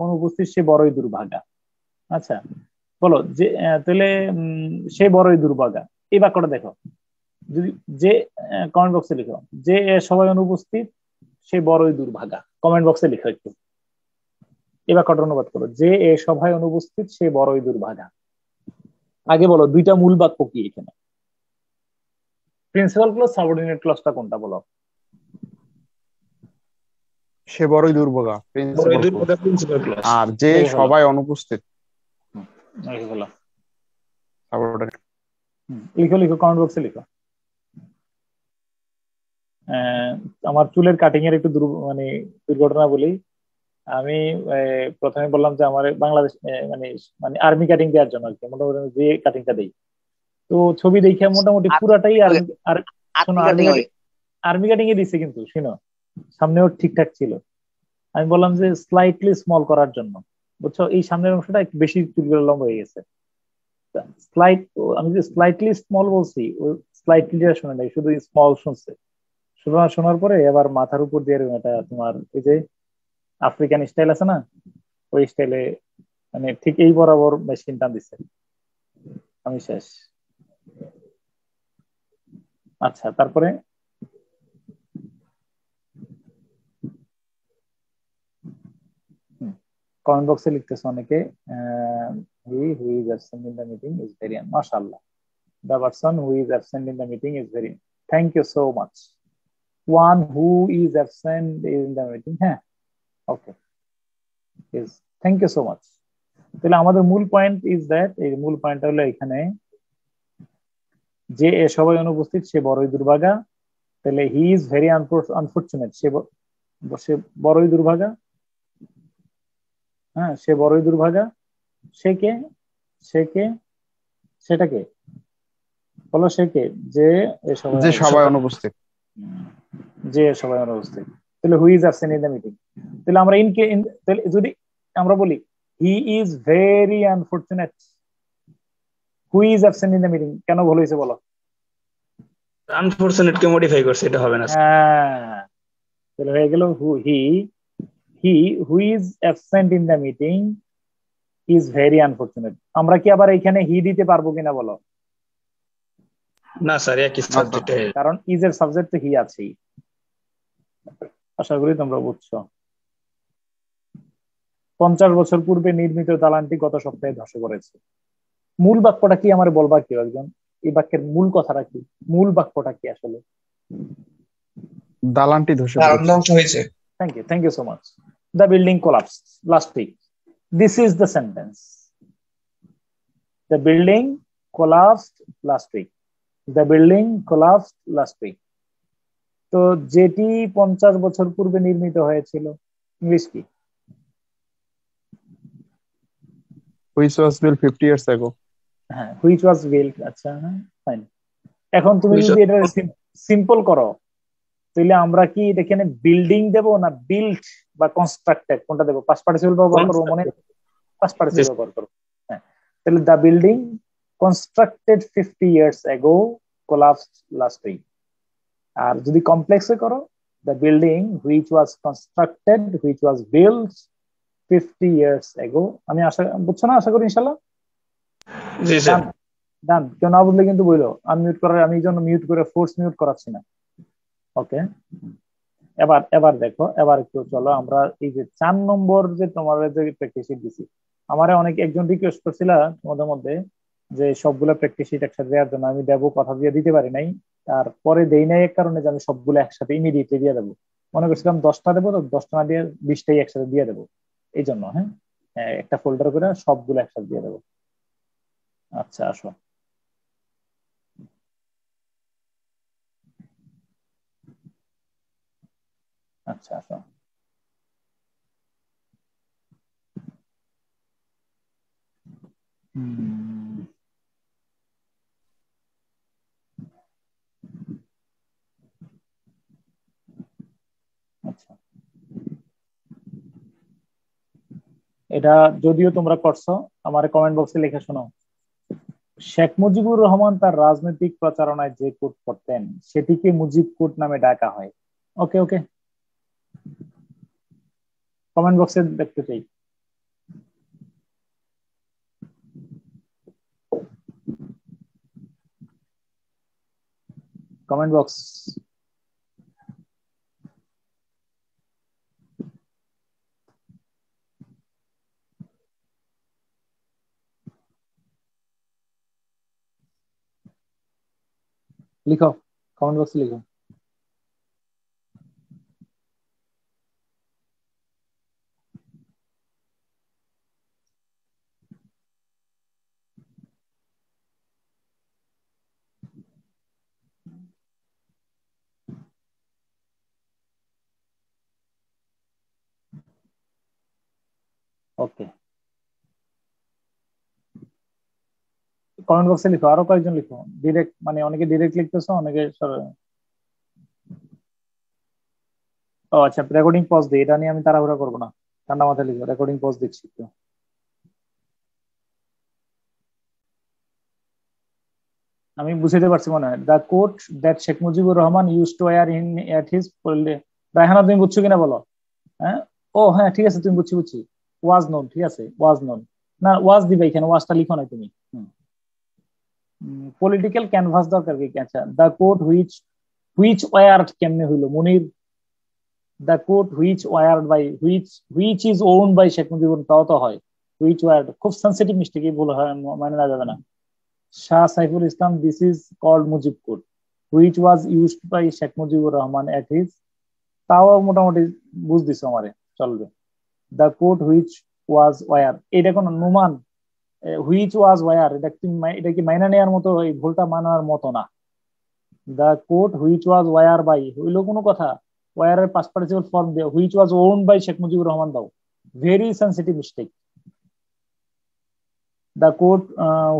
অনুপস্থিত সে বড়ই দুর্ভাগা। আচ্ছা বলো, যে তাহলে সে বড়ই দুর্ভাগা, এই বাক্যটা দেখো, যদি যে কমেন্ট বক্সে লিখো, যে এ সবাই অনুপস্থিত সে বড়ই দুর্ভাগা, কমেন্ট বক্সে লিখো একটু, এই বাক্যটা অনুবাদ করো, যে এ সভায় অনুপস্থিত সে বড়ই দুর্ভাগা। আগে বলো দুইটা মূল বাক্য কি এখানে, প্রিন্সিপাল ক্লজ সাবঅর্ডিনেট ক্লজটা কোনটা বলো? সে বড়ই দুর্ভাগা প্রিন্সিপাল ক্লজ, আর যে সবাই অনুপস্থিত বলো, সাবঅর্ডিনেট। লিখো লিখো, কমেন্ট বক্সে লিখো। আমার চুলের কাটিং এর একটু দুর্ঘটনা বলি। আমি প্রথমে বললাম যে আমার বাংলাদেশ মানে আর্মি কাটিং দেওয়ার জন্য আর কি, মোটামুটি যে কাটিংটা দেই, তো ছবি দেখে মোটামুটি পুরাটাই আর্মি কাটিং এ দিচ্ছে, কিন্তু শুনো সামনেও ঠিকঠাক ছিল। আমি বললাম যে স্লাইটলি স্মল করার জন্য, বুঝছো, এই সামনের অংশটা একটু বেশি চুলগুলো লম্বা হয়ে গেছে। আমি যে স্লাইটলি স্মল বলছি, ওই স্লাইটলি শুনে নাই, শুধু স্মল শুনছে। শোনার পরে এবার মাথার উপর দিয়ে এটা তোমার এই যে আফ্রিকান স্টাইল আছে না, ওই স্টাইলে মানে ঠিক এই বরাবর মেশিন টান দিচ্ছে, আমি শেষ। আচ্ছা, তারপরে কমেন্ট বক্সে লিখতেছে অনেকে, he who is absent in the meeting is very, মাশাআল্লাহ, the person who is absent in the meeting is very, thank you so much. One who is absent in the meeting, হ্যাঁ, ওকে, yes, thank you so much. তাহলে আমাদের মূল point is that, এই মূল পয়েন্টটা হলো এখানে যে এ সবাই অনুপস্থিত সে বড়ই দুর্ভাগা, তাহলে হি ইজ ভেরি আনফরচুনেট, সে বড়ই দুর্ভাগা, হ্যাঁ, সে বড়ই দুর্ভাগা। সে কে, সেটা কে বলো, সে কে, যে সবাই অনুপস্থিত, যে সবাই অনুপস্থিত, তাহলে হুই is absent in the meeting. তাহলে আমরা তাহলে যদি আমরা বলি he is very unfortunate, Hui is absent in the meeting, কেন ভুল হয়েছে বলো? আনফরচুনেট কে মডিফাই করছে, এটা হবে না। হ্যাঁ, তাহলে হয়ে গেল he who is absent in the meeting is very unfortunate. আমরা কি আবার এখানে হি দিতে পারবো কিনা বলো? না স্যার, একই সাবজেক্ট, কারণ ইজ এর সাবজেক্ট হি আছেই। আশা করি তোমরা বুঝছো। 50 বছর পূর্বে নির্মিত দালানটি গত সপ্তাহে ধসে পড়েছে। মূল বাক্যটা কি আমার বলবা কেউ একজন? এই বাক্যের মূল কথাটা কি, মূল বাক্যটা কি আসলে? দালানটি ধসে হয়েছে। Thank you so much. The building collapsed last week. This is the sentence. The building collapsed last week. The building collapsed last week. তো যেটি 50 বছর পূর্বে নির্মিত হয়েছিল, ইংলিশ কি? Which was built 50 years ago. হ্যাঁ, which was built, আচ্ছা, fine. এখন তুমি যদি এটা সিম্পল করো, তাহলে আমরা কি এখানে বিল্ডিং দেব না বিল্ট বা কনস্ট্রাক্টেড, কোনটা দেব? পাস্ট পার্টিসিপল ব্যবহার করব, মনে পাস্ট পার্টিসিপল ব্যবহার করব। হ্যাঁ, তাহলে the building constructed 50 years ago collapsed last week. আর যদি কমপ্লেক্সে করো, the building which was constructed, which was built 50 years ago. আমি বুঝছো না? আশা করি ইনশাআল্লাহ। জি স্যার, ডান। কেউ না বুঝলে কিন্তু বললো, আনমিউট করার, আমি এই জন্য মিউট করে ফোর্স মিউট করাচ্ছি না। ওকে, এবার দেখো, এবার একটু চলো আমরা এই যে 4 নম্বর যে তোমার যে প্র্যাকটিস শিট দিছি, আমারে একজন রিকোয়েস্ট করছিল তোমাদের মধ্যে যে সবগুলো প্র্যাকটিস শিট একসাথে দেওয়ার জন্য। আমি দেবো কথা দিয়ে দিতে পারি নাই, তারপরে দেই নাই এক কারণে যে আমি সবগুলো একসাথে ইমিডিয়েটলি দিয়ে দেবো। মনে করছিলাম 10টা দেবো, তো 10টা না দিয়ে 20টাই একসাথে দিয়ে দেবো, এই জন্য। হ্যাঁ, একটা ফোল্ডার করে সবগুলো একসাথে দিয়ে দেবো। আচ্ছা আসো। আচ্ছা আসো। আচ্ছা, এটা যদিও তোমরা করছো, আমার কমেন্ট বক্সে লিখে শোনো। শেখ মুজিবুর রহমান তার রাজনৈতিক প্রচারণায় যে কোট করতেন সেটিকে মুজিব কোট নামে ডাকা হয়। ওকে ওকে, কমেন্ট বক্সে দেখতে চাই। Comment box. লিখো, কমেন্ট বক্সে লিখো। ওকে, কমেন্ট বক্সে লিখো, আরো কয়েকজন লিখো। ডিরেক্ট মানে অনেকে ডিরেক্ট লিখতেছো, অনেকে ও আচ্ছা, রেকর্ডিং পজ দিই, এটা নিয়ে আমি তাড়াহুড়া করবো না, ঠান্ডা মাথায় লিখো। রেকর্ডিং পজ দিচ্ছি একটু। আমি বুঝতে পারছি মনে হয়। The coat that Sheikh Mujibur Rahman use to wear in at his, Raihana তুমি বুঝছো কিনা বলো? হ্যাঁ, ও হ্যাঁ ঠিক আছে, তুমি বুঝছি। ওয়াজ নোন, ঠিক আছে, ওয়াজ নোন। না, ওয়াজ দিবে এখানে, ওয়াজটা লিখো না তুমি। পলিটিক্যাল ক্যানভাস দরকার কি? আচ্ছা, দ্য কোট হুইচ ওয়ার্ড কেমনে হইলো Munir? The coat which word by which is worn by Sheikh Mujibur, তাও তো হয়। হুইচ ওয়ার্ড খুব সেন্সিটিভ মিস্টেক, ভুল হয়, মানে না যাবে না। Shah Saiful Islam, this is called Mujib coat which was used by Sheikh Mujibur Rahman at his, তাও মোটামুটি বুঝ দিছো আমারে, চলবে। The coat which was wear, এটা কোন নুমান? হুইচ ওয়াজ ওয়ার, এটা কি মাইনা নেওয়ার মতো? এই ভুলটা মানার মতো না। The coat which was wear by হইলো কোনো কথা? ওয়ারের পাস্ট পার্টিসিপল ফর্ম দিয়ে which was on by Sheikh Mujibur Rahman দাও, very sensitive mistake. The coat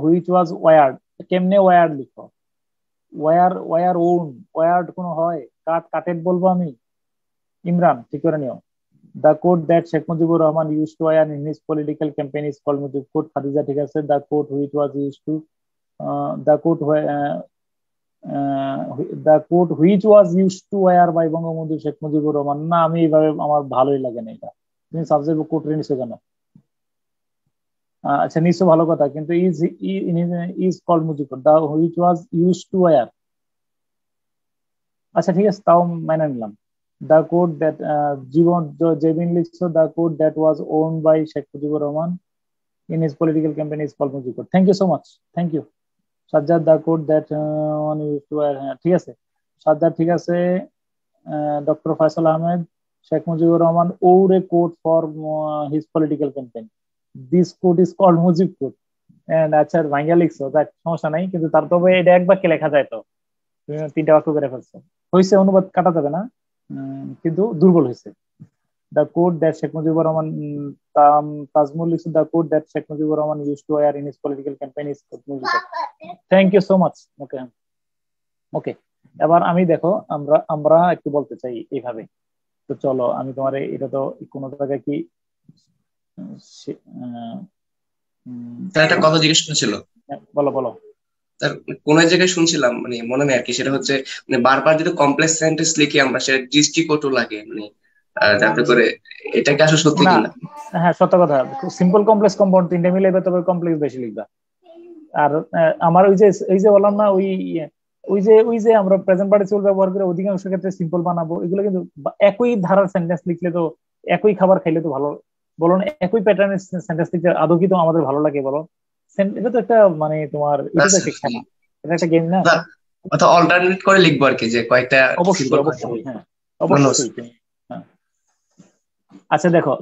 which was word, কেমনে ওয়ার্ড লিখো? ওয়ার ওন, ওয়ার্ড কোনো হয়? কাটেড বলবো আমি? ইমরান ঠিক করে নিও। The coat that Sheikh Mujibur Rahman use to wear in his political campaign is called Mujib coat. Khadija ঠিক আছে। The coat which was use to, the coat the coat which was use to wear by Bangabandhu Sheikh Mujibur Rahman, না আমি এইভাবে আমার ভালোই লাগে না এটা। তুমি সাবজেক্ট কোট নিছো কেন? আচ্ছা নিশ্চয়, ভালো কথা, কিন্তু is called Mujib coat, the which was use to wear. আচ্ছা ঠিক আছে, তাও মেনে নিলাম। The code that Jibon Jebin লিখছো, the code that was on by Sheikh Mujibur Rahman in his political campaign is called Mujib coat. Thank you so much, thank you. Sajjad, the code that one use to wear, হ্যাঁ ঠিক আছে সাজ্জাদ, ঠিক আছে। Doctor Faisal Ahmed, Sheikh Mujibur Rahman or A code for his political campaign, this code is called Mujib code. আচ্ছা ভাঙ্গা লিখছো, দেখ সমস্যা নাই, কিন্তু তার তবে এটা এক বাক্যে লেখা যায় তো, তুমি 3টা বাক্য করে ফেলছো। হয়েছে, অনুবাদ কাটা যাবে না, কিন্তু দুর্বল হয়েছে। The code that Sheikh Mujibur Rahman, Tajmul লিখছে, the code that Sheikh Mujibur Rahman use to wear in his political campaign is called Mujib code. Thank you so much. Okay okay, এবার আমি দেখো, আমরা একটু বলতে চাই এইভাবে। তো চলো আমি তোমার এটা তো কোনো জায়গায় কি একটা কথা জিজ্ঞেস করেছিল। বলো বলো। তার কোন জায়গায় শুনছিলাম, মানে মনে নেই আর কি, সেটা হচ্ছে মানে বারবার যদি কমপ্লেক্স সেন্টেন্স লিখি আমরা, সেটা দৃষ্টিকটু লাগে, মানে যাতে করে এটা কি আসলে সত্যি কিনা? হ্যাঁ সত্য কথা, সিম্পল কমপ্লেক্স কম্পাউন্ড 3টা মিলাইবে, তবে কমপ্লেক্স বেশি লিখবা। আর আমার ওই যে বললাম না, ওই যে আমরা প্রেজেন্ট পার্টিসিপল ব্যবহার করে অধিকাংশ ক্ষেত্রে সিম্পল বানাবো, এগুলো কিন্তু একই ধারার সেন্টেন্স লিখলে তো, একই খাবার খাইলে তো ভালো, বলো না? একই প্যাটার্নের সেন্টেন্স লিখলে আদৌ কি তো আমাদের ভালো লাগে বলো? এটা তো একটা মানে তোমার, এটা তো একটা খেলা, এটা একটা গেম না? অথবা অল্টারনেট করে লিখবো আর কি, যে কয়েকটা অবশ্যই অবশ্যই, হ্যাঁ অবশ্যই তুমি, হ্যাঁ। আচ্ছা দেখো,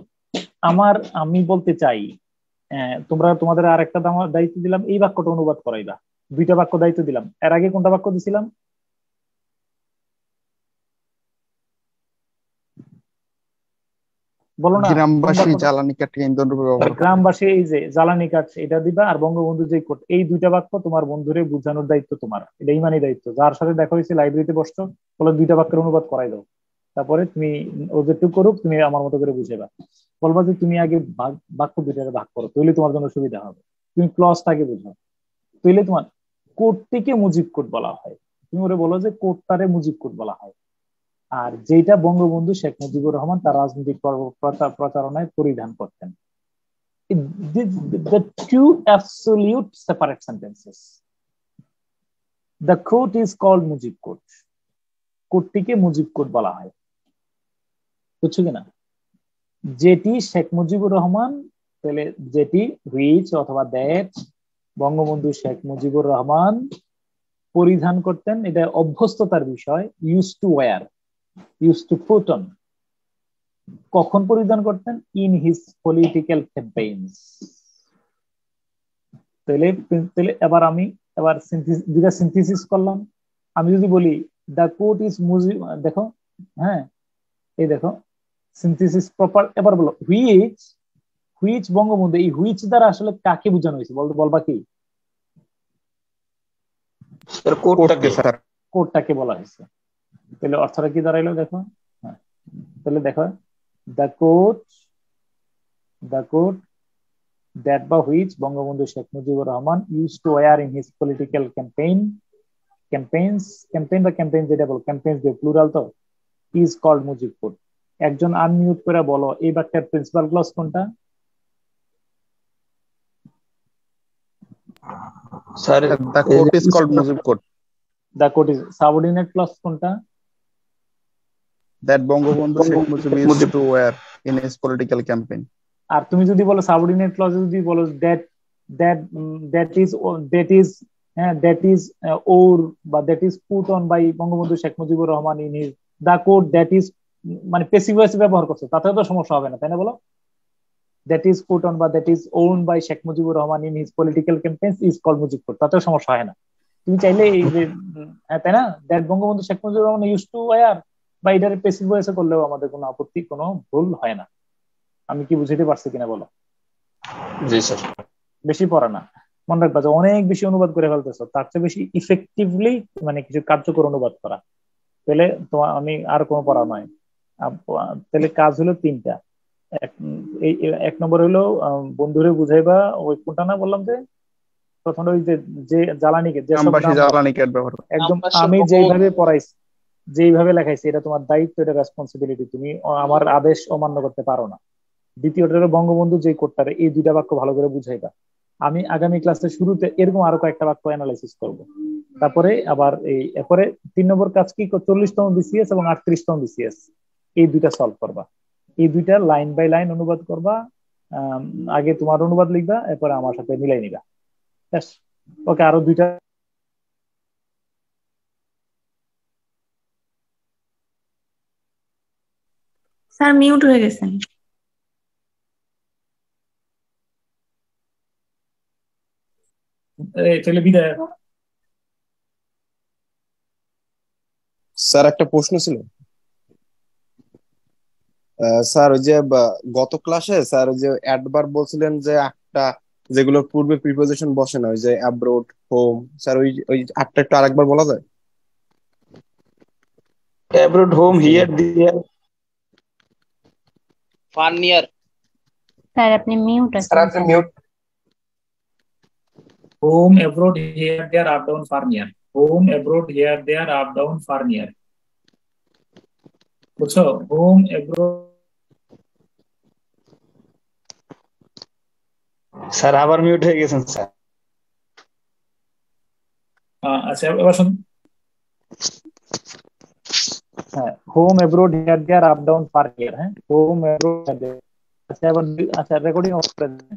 আমি বলতে চাই, তোমরা তোমাদের আর একটা দায়িত্ব দিলাম, এই বাক্যটা অনুবাদ করাইবা। 2টা বাক্য দায়িত্ব দিলাম। এর আগে কোনটা বাক্য দিছিলাম? বলো না। গ্রামবাসী জ্বালানি কাঠ ইন্ধনরূপে ব্যবহার করে। গ্রামবাসী এই যে জ্বালানি কাঠ এটা দিবা, আর বঙ্গবন্ধু যে কোট, এই 2টা বাক্য তোমার বন্ধুরে বোঝানোর দায়িত্ব তোমার। এটা ইমানি দায়িত্ব। যার সাথে দেখা হয়েছে লাইব্রেরিতে বসছো, বলো 2টা বাক্যের অনুবাদ করাই দাও। তারপরে তুমি ও যেটুকু করুক, তুমি আমার মতো করে বুঝেবা। বলবা যে তুমি আগে বাক্য 2টারে ভাগ করো, তাহলে তোমার জন্য সুবিধা হবে। তুমি ক্লজটাকে বুঝো, তাহলে তোমার কোটটিকে মুজিব কোট বলা হয়। তুমি ওরে বলো যে কোটটারে মুজিব কোট বলা হয়। আর যেটা বঙ্গবন্ধু শেখ মুজিবুর রহমান তার রাজনৈতিক প্রচারণায় পরিধান করতেন। The two absolute separate sentences. The coat is called Mujib coat. কোটটিকে মুজিব কোট বলা হয়, বুঝছো কিনা? যেটি শেখ মুজিবুর রহমান, তাহলে যেটি হুইচ অথবা দ্যাট বঙ্গবন্ধু শেখ মুজিবুর রহমান পরিধান করতেন, এটা অভ্যস্ততার বিষয়। Use to wire, use to put on. কখন পরিধান করতেন? In his political campaigns. তাহলে এবার আমি দুটা সিনথেসিস করলাম। আমি যদি বলি দ্য কোট ইজ মুজিব, দেখো, হ্যাঁ, এই দেখো সিনথেসিস প্রপার। এবার বলো হুইচ বঙ্গবন্ধু, এই হুইচ দ্বারা আসলে কাকে বোঝানো হয়েছে বলবা কি? কোটটাকে বলা হয়েছে। তাহলে অর্থটা কি দাঁড়াইলো দেখো। হ্যাঁ, তাহলে দেখো, the coat that by which Bangabandhu Sheikh Mujibur Rahman used to wear in his political campaigns বা ক্যাম্পেইন, যেটা বল ক্যাম্পেইনস দিয়ে প্লুরাল তো, is called মুজিব কোট। একজন আনমিউট করে বলো এই বাক্যের প্রিন্সিপাল ক্লজ কোনটা? Sir the court is called Mujib coat. The court is subordinate clause কোনটা? That Bangabandhu Sheikh Mujib used to wear in his political campaign। আর তুমি যদি বলো সাবঅর্ডিনেট ক্লজ, যদি বলো that is or বা that is put on by Bangabandhu Sheikh Mujibur Rahman in his the court that is, মানে passive voice ব্যবহার করছে, তাতেও তো সমস্যা হবে না, তাই না? বলো that is put on বা that is owned by Sheikh Mujibur Rahman in his political campaigns is called Mujib coat, তাতেও সমস্যা হয় না। তুমি চাইলে এই যে, তাই না, that Bangabandhu Sheikh Mujibur Rahman used to wear বা এটার প্যাসিভ ভয়েসে করলেও আমাদের কোনো আপত্তি, কোনো ভুল হয় না। আমি কি বুঝাতে পারছি কিনা বলো? জি স্যার। বেশি পড়া না, মনে রাখবা যে অনেক বেশি অনুবাদ করে ফেলতেছো, তার চেয়ে বেশি ইফেক্টিভলি মানে কিছু কার্যকর অনুবাদ করা। তাহলে তোমার আমি আর কোনো পড়া নয়। তাহলে কাজ হলো 3টা। এক নম্বর হলো বন্ধুরে বুঝাইবা ওই কোনটা না বললাম যে প্রথমে ওই যে জ্বালানিকে, একদম আমি যেইভাবে পড়াইছি, যেইভাবে লেখাইছি, এটা তোমার দায়িত্ব, এটা রেসপন্সিবিলিটি। তুমি আমার আদেশ অমান্য করতে পারো না। দ্বিতীয়টা হলো বঙ্গবন্ধু যে কোটটারে, এই 2টা বাক্য ভালো করে বুঝাইবা। আমি আগামী ক্লাসের শুরুতে এরকম আরো কয়েকটা বাক্য অ্যানালাইসিস করব। তারপরে আবার এরপরে 3 নম্বর কাজ কি, 40তম বিসিএস এবং 38তম বিসিএস, এই 2টা সলভ করবা। এই 2টা লাইন বাই লাইন অনুবাদ করবা। আগে তোমার অনুবাদ লিখবা, এরপরে আমার সাথে মিলাই নিবা। ওকে, আরো 2টা। স্যার মিউট হয়ে গেছেন। তাহলে বিদায়। স্যার একটা প্রশ্ন ছিল স্যার, ওই যে গত ক্লাসে স্যার ওই যে অ্যাডভার্ব বলছিলেন যে 8টা, যেগুলোর পূর্বে প্রিপোজিশন বসে না, ওই যে অ্যাব্রোড, হোম, স্যার ওই 8টা একটু আরেকবার বলা যায়? Abroad, home, here, there, far, near. Sir আপনি মিউট আছেন। স্যার আপনি mute. Home, abroad, here, there, up, down, far, near. Home, abroad, here, there, up, down, far, near. বুঝছো? Home, abroad. স্যার আবার মিউট হয়ে গেছেন স্যার। আচ্ছা, এবার শুনুন। হ্যাঁ, home, abroad, here, there, up, down, far, near। হ্যাঁ, হোম, abroad, here, there। আচ্ছা, এবার আচ্ছা রেকর্ডিং অফ করে দেন।